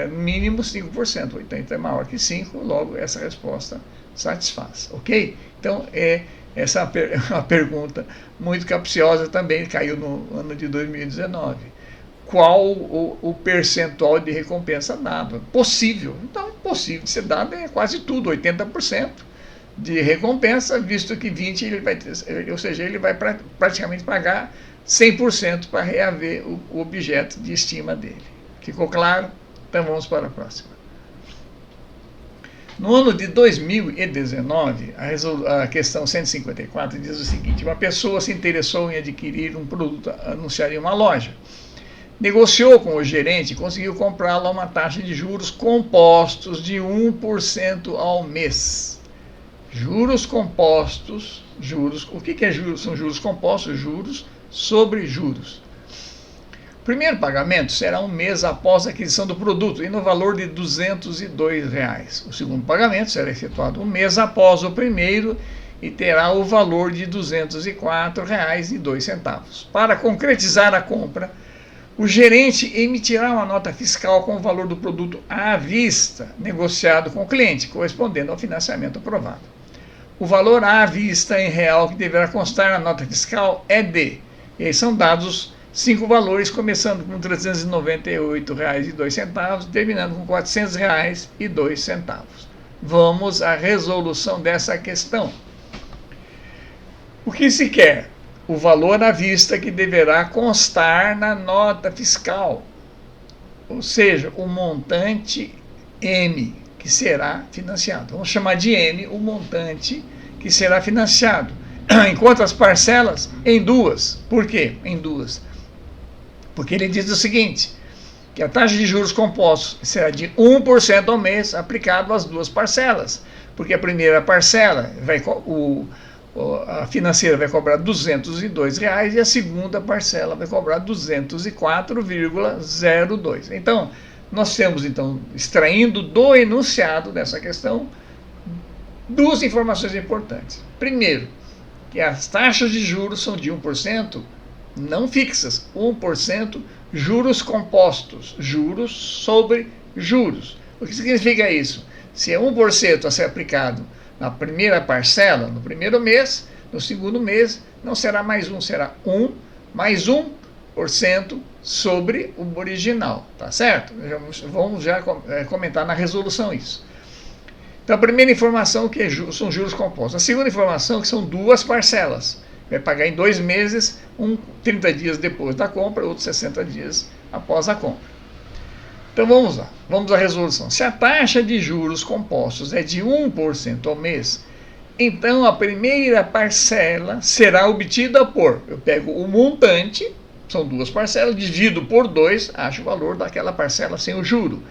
mínimo 5%. 80 é maior que 5, logo essa resposta satisfaz, ok? Então, essa é uma pergunta muito capciosa também, caiu no ano de 2019. Qual o percentual de recompensa dado? Possível. Então, possível de ser dado é quase tudo, 80%. De recompensa, visto que 20 ele vai ter, ou seja, ele vai praticamente pagar 100% para reaver o objeto de estima dele. Ficou claro? Então vamos para a próxima. No ano de 2019, a questão 154 diz o seguinte: uma pessoa se interessou em adquirir um produto anunciado em uma loja. Negociou com o gerente e conseguiu comprá-lo a uma taxa de juros compostos de 1% ao mês. Juros compostos, o que é juros? São juros compostos, juros sobre juros. O primeiro pagamento será um mês após a aquisição do produto e no valor de R$ 202. O segundo pagamento será efetuado um mês após o primeiro e terá o valor de R$ 204,02. Para concretizar a compra, o gerente emitirá uma nota fiscal com o valor do produto à vista, negociado com o cliente, correspondendo ao financiamento aprovado. O valor à vista em real que deverá constar na nota fiscal é de, e aí são dados 5 valores, começando com R$ 398,02, terminando com R$ 400,02. Vamos à resolução dessa questão. O que se quer? O valor à vista que deverá constar na nota fiscal, ou seja, o montante M que será financiado. Vamos chamar de M o montante que será financiado. Em quantas parcelas? Em duas. Por quê? Em duas. Porque ele diz o seguinte, que a taxa de juros compostos será de 1% ao mês aplicado às duas parcelas. Porque a primeira parcela, a financeira vai cobrar R$ 202 e a segunda parcela vai cobrar R$ 204,02. Então, nós temos, então, extraindo do enunciado dessa questão, duas informações importantes. Primeiro, que as taxas de juros são de 1%, não fixas, 1% juros compostos, juros sobre juros. O que significa isso? Se é 1% a ser aplicado na primeira parcela, no primeiro mês, no segundo mês, não será mais 1, será 1 mais 1% sobre o original, tá certo? Vamos já comentar na resolução isso. Então, a primeira informação que são juros compostos. A segunda informação que são duas parcelas. Vai pagar em 2 meses, 30 dias depois da compra, outro 60 dias após a compra. Então vamos lá, vamos à resolução. Se a taxa de juros compostos é de 1% ao mês, então a primeira parcela será obtida por, eu pego o montante, são duas parcelas, divido por 2, acho o valor daquela parcela sem o juro.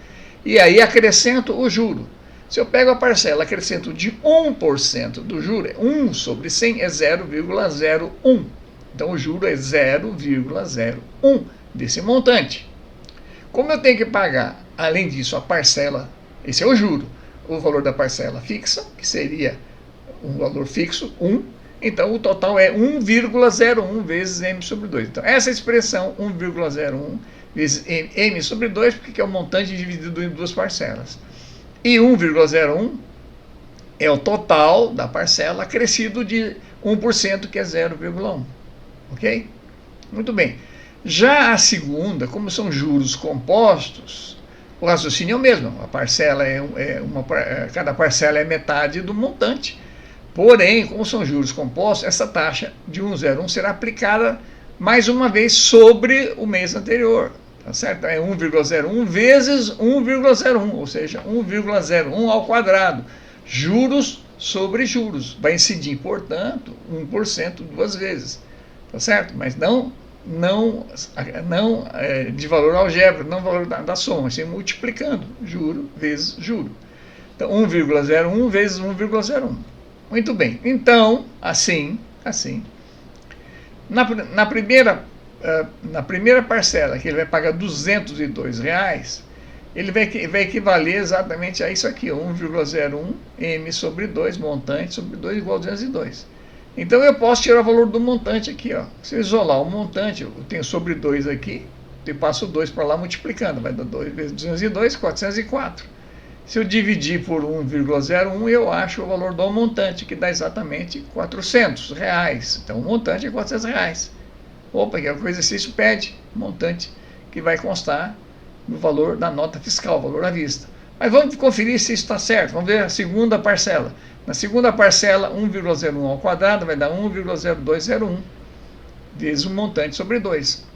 E aí acrescento o juro. Se eu pego a parcela, acrescento de 1% do juro, 1 sobre 100 é 0,01. Então o juro é 0,01 desse montante. Como eu tenho que pagar, além disso, a parcela, esse é o juro, o valor da parcela fixa, que seria um valor fixo, 1, então o total é 1,01 vezes m sobre 2. Então essa expressão, 1,01 vezes m sobre 2, porque é o montante dividido em duas parcelas. E 1,01 é o total da parcela acrescido de 1%, que é 0,1. Ok? Muito bem. Já a segunda, como são juros compostos, o raciocínio é o mesmo. A parcela cada parcela é metade do montante. Porém, como são juros compostos, essa taxa de 1,01 será aplicada mais uma vez sobre o mês anterior. Tá certo? É 1,01 vezes 1,01, ou seja, 1,01 ao quadrado. Juros sobre juros. Vai incidir, portanto, 1% duas vezes. Tá certo? Mas não de valor algébrico, não valor da soma, assim, multiplicando juro vezes juro. Então, 1,01 vezes 1,01. Muito bem. Então, assim, na primeira parcela, que ele vai pagar R$202, ele vai equivaler exatamente a isso aqui, 1,01 m sobre 2, montante sobre 2 igual a 202. Então eu posso tirar o valor do montante aqui, ó. Se eu isolar o montante, eu tenho sobre 2 aqui, eu passo 2 para lá multiplicando, vai dar 2 vezes 202, 404. Se eu dividir por 1,01, eu acho o valor do montante, que dá exatamente R$400. Então o montante é R$400. Opa, que o exercício pede montante que vai constar no valor da nota fiscal, valor à vista. Mas vamos conferir se isso está certo. Vamos ver a segunda parcela. Na segunda parcela, 1,01 ao quadrado vai dar 1,0201 vezes o montante sobre 2.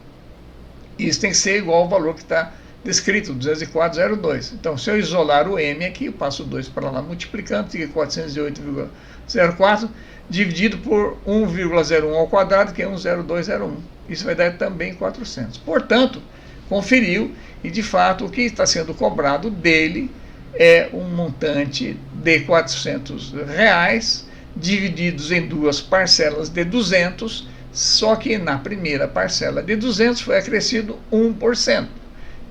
Isso tem que ser igual ao valor que está descrito, 204,02. Então, se eu isolar o m aqui, eu passo 2 para lá multiplicando, fica 408,04, dividido por 1,01 ao quadrado, que é 1,0201. Isso vai dar também 400. Portanto, conferiu e, de fato, o que está sendo cobrado dele é um montante de R$400, divididos em duas parcelas de 200, só que na primeira parcela de 200 foi acrescido 1%,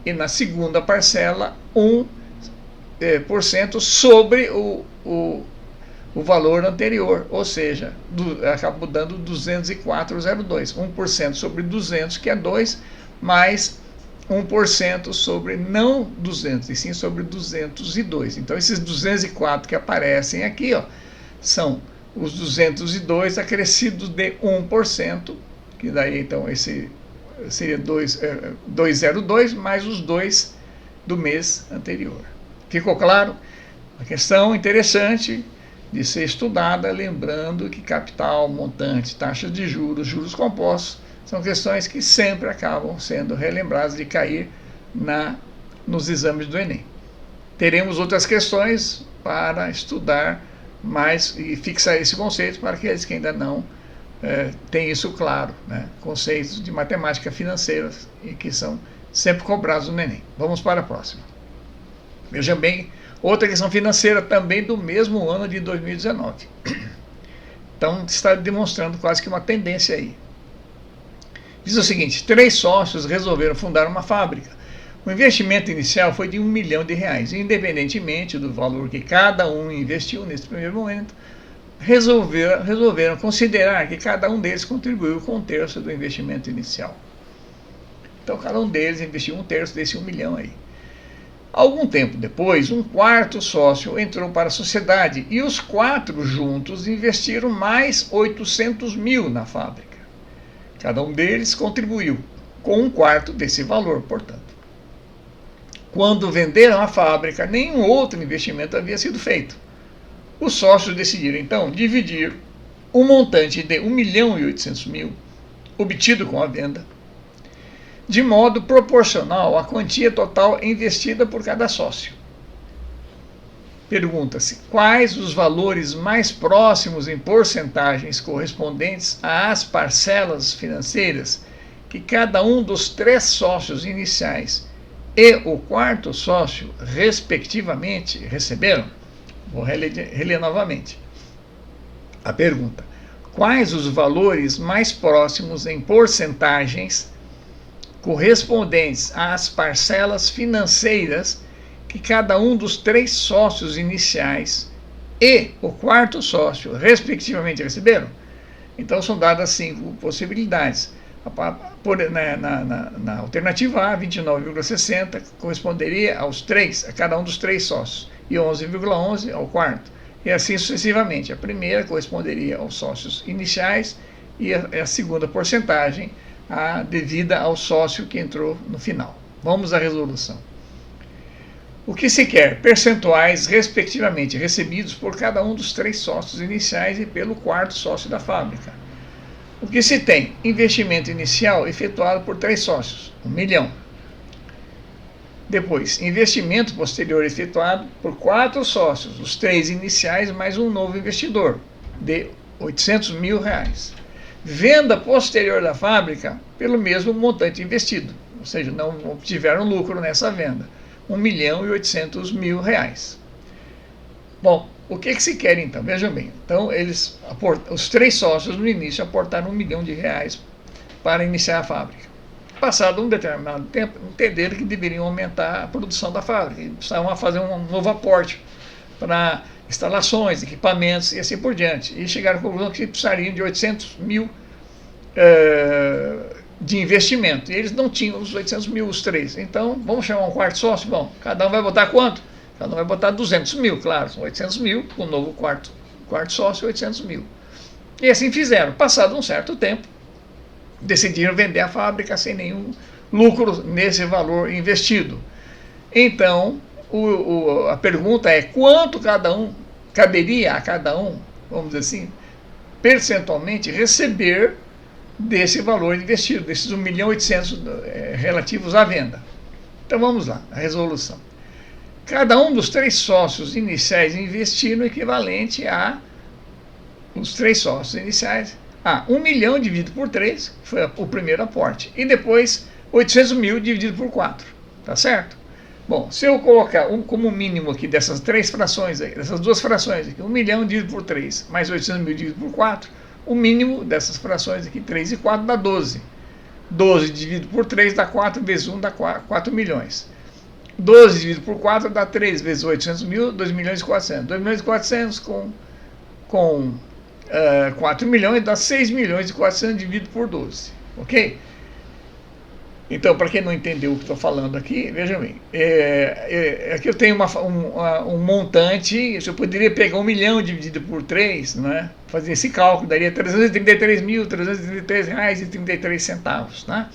e na segunda parcela 1% sobre o valor anterior, ou seja, acabou dando 204,02, 1% sobre 200, que é 2, mais 1% sobre não 200, e sim sobre 202. Então, esses 204 que aparecem aqui, ó, são os 202 acrescidos de 1%, que daí, então, esse seria 202 mais os 2 do mês anterior. Ficou claro? Uma questão interessante de ser estudada, lembrando que capital, montante, taxas de juros, juros compostos, são questões que sempre acabam sendo relembradas de cair nos exames do Enem. Teremos outras questões para estudar mais e fixar esse conceito para aqueles que ainda não têm isso claro, né? Conceitos de matemática financeira e que são sempre cobrados no Enem. Vamos para a próxima. Vejam bem, outra questão financeira também do mesmo ano de 2019. Então, está demonstrando quase que uma tendência aí. Diz o seguinte: 3 sócios resolveram fundar uma fábrica. O investimento inicial foi de R$1 milhão, independentemente do valor que cada um investiu nesse primeiro momento. Resolveram considerar que cada um deles contribuiu com 1/3 do investimento inicial. Então, cada um deles investiu 1/3 desse 1 milhão aí. Algum tempo depois, um quarto sócio entrou para a sociedade e os 4 juntos investiram mais 800 mil na fábrica. Cada um deles contribuiu com 1/4 desse valor, portanto. Quando venderam a fábrica, nenhum outro investimento havia sido feito. Os sócios decidiram, então, dividir o montante de 1.800.000 obtido com a venda, de modo proporcional à quantia total investida por cada sócio. Pergunta-se, quais os valores mais próximos em porcentagens correspondentes às parcelas financeiras que cada um dos 3 sócios iniciais e o quarto sócio, respectivamente, receberam? Vou reler novamente a pergunta. Quais os valores mais próximos em porcentagens correspondentes às parcelas financeiras que cada um dos 3 sócios iniciais e o quarto sócio, respectivamente, receberam? Então, são dadas 5 possibilidades. Na alternativa A, 29,60 corresponderia a cada um dos 3 sócios, e 11,11 ao quarto, e assim sucessivamente. A primeira corresponderia aos sócios iniciais e a segunda porcentagem a devida ao sócio que entrou no final. Vamos à resolução. O que se quer? Percentuais, respectivamente, recebidos por cada um dos 3 sócios iniciais e pelo quarto sócio da fábrica. O que se tem? Investimento inicial efetuado por 3 sócios, 1 milhão. Depois, investimento posterior efetuado por 4 sócios, os 3 iniciais mais um novo investidor, de 800 mil reais. Venda posterior da fábrica pelo mesmo montante investido, ou seja, não obtiveram lucro nessa venda, 1.800.000 reais. Bom, o que se quer então? Vejam bem, então os 3 sócios no início aportaram 1 milhão de reais para iniciar a fábrica. Passado um determinado tempo, entenderam que deveriam aumentar a produção da fábrica, e precisavam fazer um novo aporte para instalações, equipamentos e assim por diante. E chegaram à conclusão que precisariam de 800 mil de investimento. E eles não tinham os 800 mil, os 3. Então, vamos chamar um quarto sócio? Bom, cada um vai botar quanto? Cada um vai botar 200 mil, claro, são 800 mil, com o novo quarto sócio, 800 mil. E assim fizeram. Passado um certo tempo, decidiram vender a fábrica sem nenhum lucro nesse valor investido. Então, a pergunta é quanto caberia a cada um, vamos dizer assim, percentualmente receber desse valor investido, desses 1.800.000 relativos à venda. Então vamos lá, a resolução. Cada um dos 3 sócios iniciais investiram o equivalente a os 3 sócios iniciais. 1 milhão dividido por 3, que foi o primeiro aporte, e depois 800 mil dividido por 4, tá certo? Bom, se eu colocar como mínimo aqui dessas 3 frações, dessas 2 frações aqui, 1 milhão dividido por 3, mais 800 mil dividido por 4, o mínimo dessas frações aqui, 3 e 4, dá 12. 12 dividido por 3 dá 4, vezes 1 dá 4 milhões. 12 dividido por 4 dá 3 vezes 800 mil, 2 milhões e 400. 2 milhões e 400 com 4 milhões dá 6 milhões e 400 dividido por 12, ok? Então, para quem não entendeu o que estou falando aqui, vejam bem, aqui eu tenho um montante, eu poderia pegar 1 milhão dividido por 3, né? Fazer esse cálculo, daria R$ 333.333,33, né?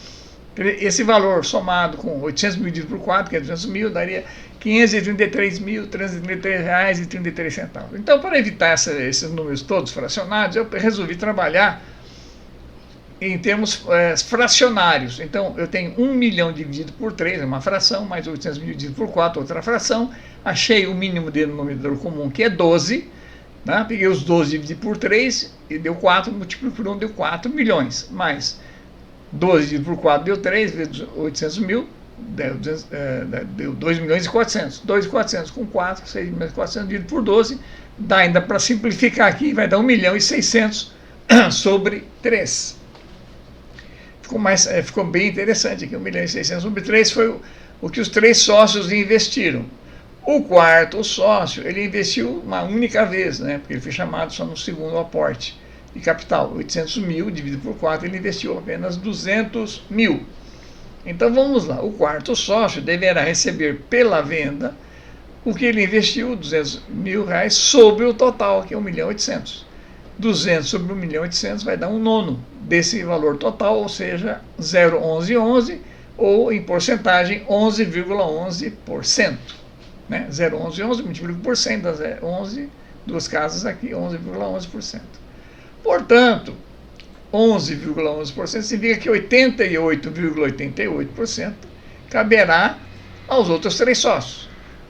Esse valor somado com 800 mil dividido por 4, que é 200 mil, daria R$ 533.333,33. Então, para evitar esses números todos fracionados, eu resolvi trabalhar em termos fracionários. Então, eu tenho 1 milhão dividido por 3, é uma fração, mais 800 mil dividido por 4, outra fração. Achei o mínimo denominador comum, que é 12. Né? Peguei os 12 dividido por 3 e deu 4, multiplico por 1, deu 4 milhões. Mais 12 dividido por 4 deu 3, vezes 800 mil, deu 2 milhões e 400. 2.400 com 4, 6 milhões e 400 dividido por 12, dá ainda para simplificar aqui, vai dar 1 milhão e 600 sobre 3. Ficou bem interessante aqui, 1 milhão e 600 sobre 3 foi o que os 3 sócios investiram. O quarto sócio, ele investiu uma única vez, né? Porque ele foi chamado só no segundo aporte de capital. 800 mil dividido por 4, ele investiu apenas 200 mil. Então vamos lá, o quarto sócio deverá receber pela venda o que ele investiu, 200 mil reais, sobre o total, que é 1.800.000. 200 sobre 1.800.000 vai dar um nono desse valor total, ou seja, 0,1111, ou em porcentagem 11,11%. Né? 0,1111 multiplica por 100, dá 11, duas casas aqui, 11,11%. Portanto, 11,11% significa que 88,88% caberá aos outros 3 sócios.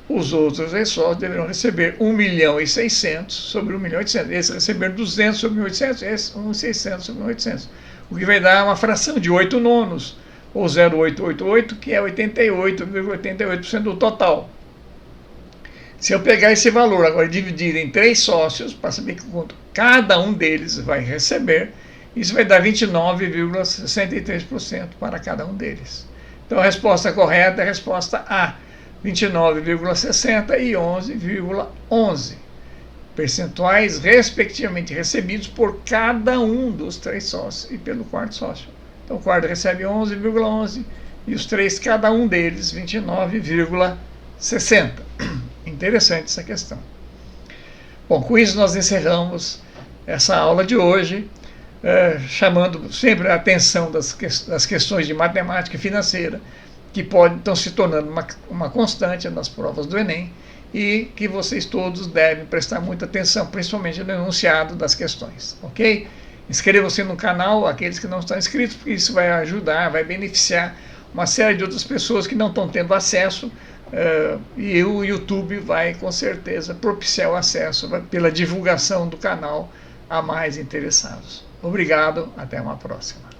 Os outros 3 sócios deverão receber 1.600.000 sobre 1.800.000. Esse receber 200 sobre 1.800.000, esse 1.600 sobre 1.800.000. O que vai dar uma fração de 8 nonos, ou 0,888, que é 88,88% do total. Se eu pegar esse valor agora e dividir em 3 sócios, para saber quanto cada um deles vai receber, isso vai dar 29,63% para cada um deles. Então a resposta correta é a resposta A, 29,60% e 11,11%. Percentuais respectivamente recebidos por cada um dos 3 sócios e pelo quarto sócio. Então o quarto recebe 11,11% e os 3, cada um deles, 29,60%. Interessante essa questão. Bom, com isso nós encerramos essa aula de hoje, chamando sempre a atenção das questões de matemática financeira, que estão se tornando uma constante nas provas do Enem, e que vocês todos devem prestar muita atenção, principalmente no enunciado das questões, ok? Inscrevam-se no canal, aqueles que não estão inscritos, porque isso vai ajudar, vai beneficiar uma série de outras pessoas que não estão tendo acesso, e o YouTube vai com certeza propiciar o acesso pela divulgação do canal a mais interessados. Obrigado, até uma próxima.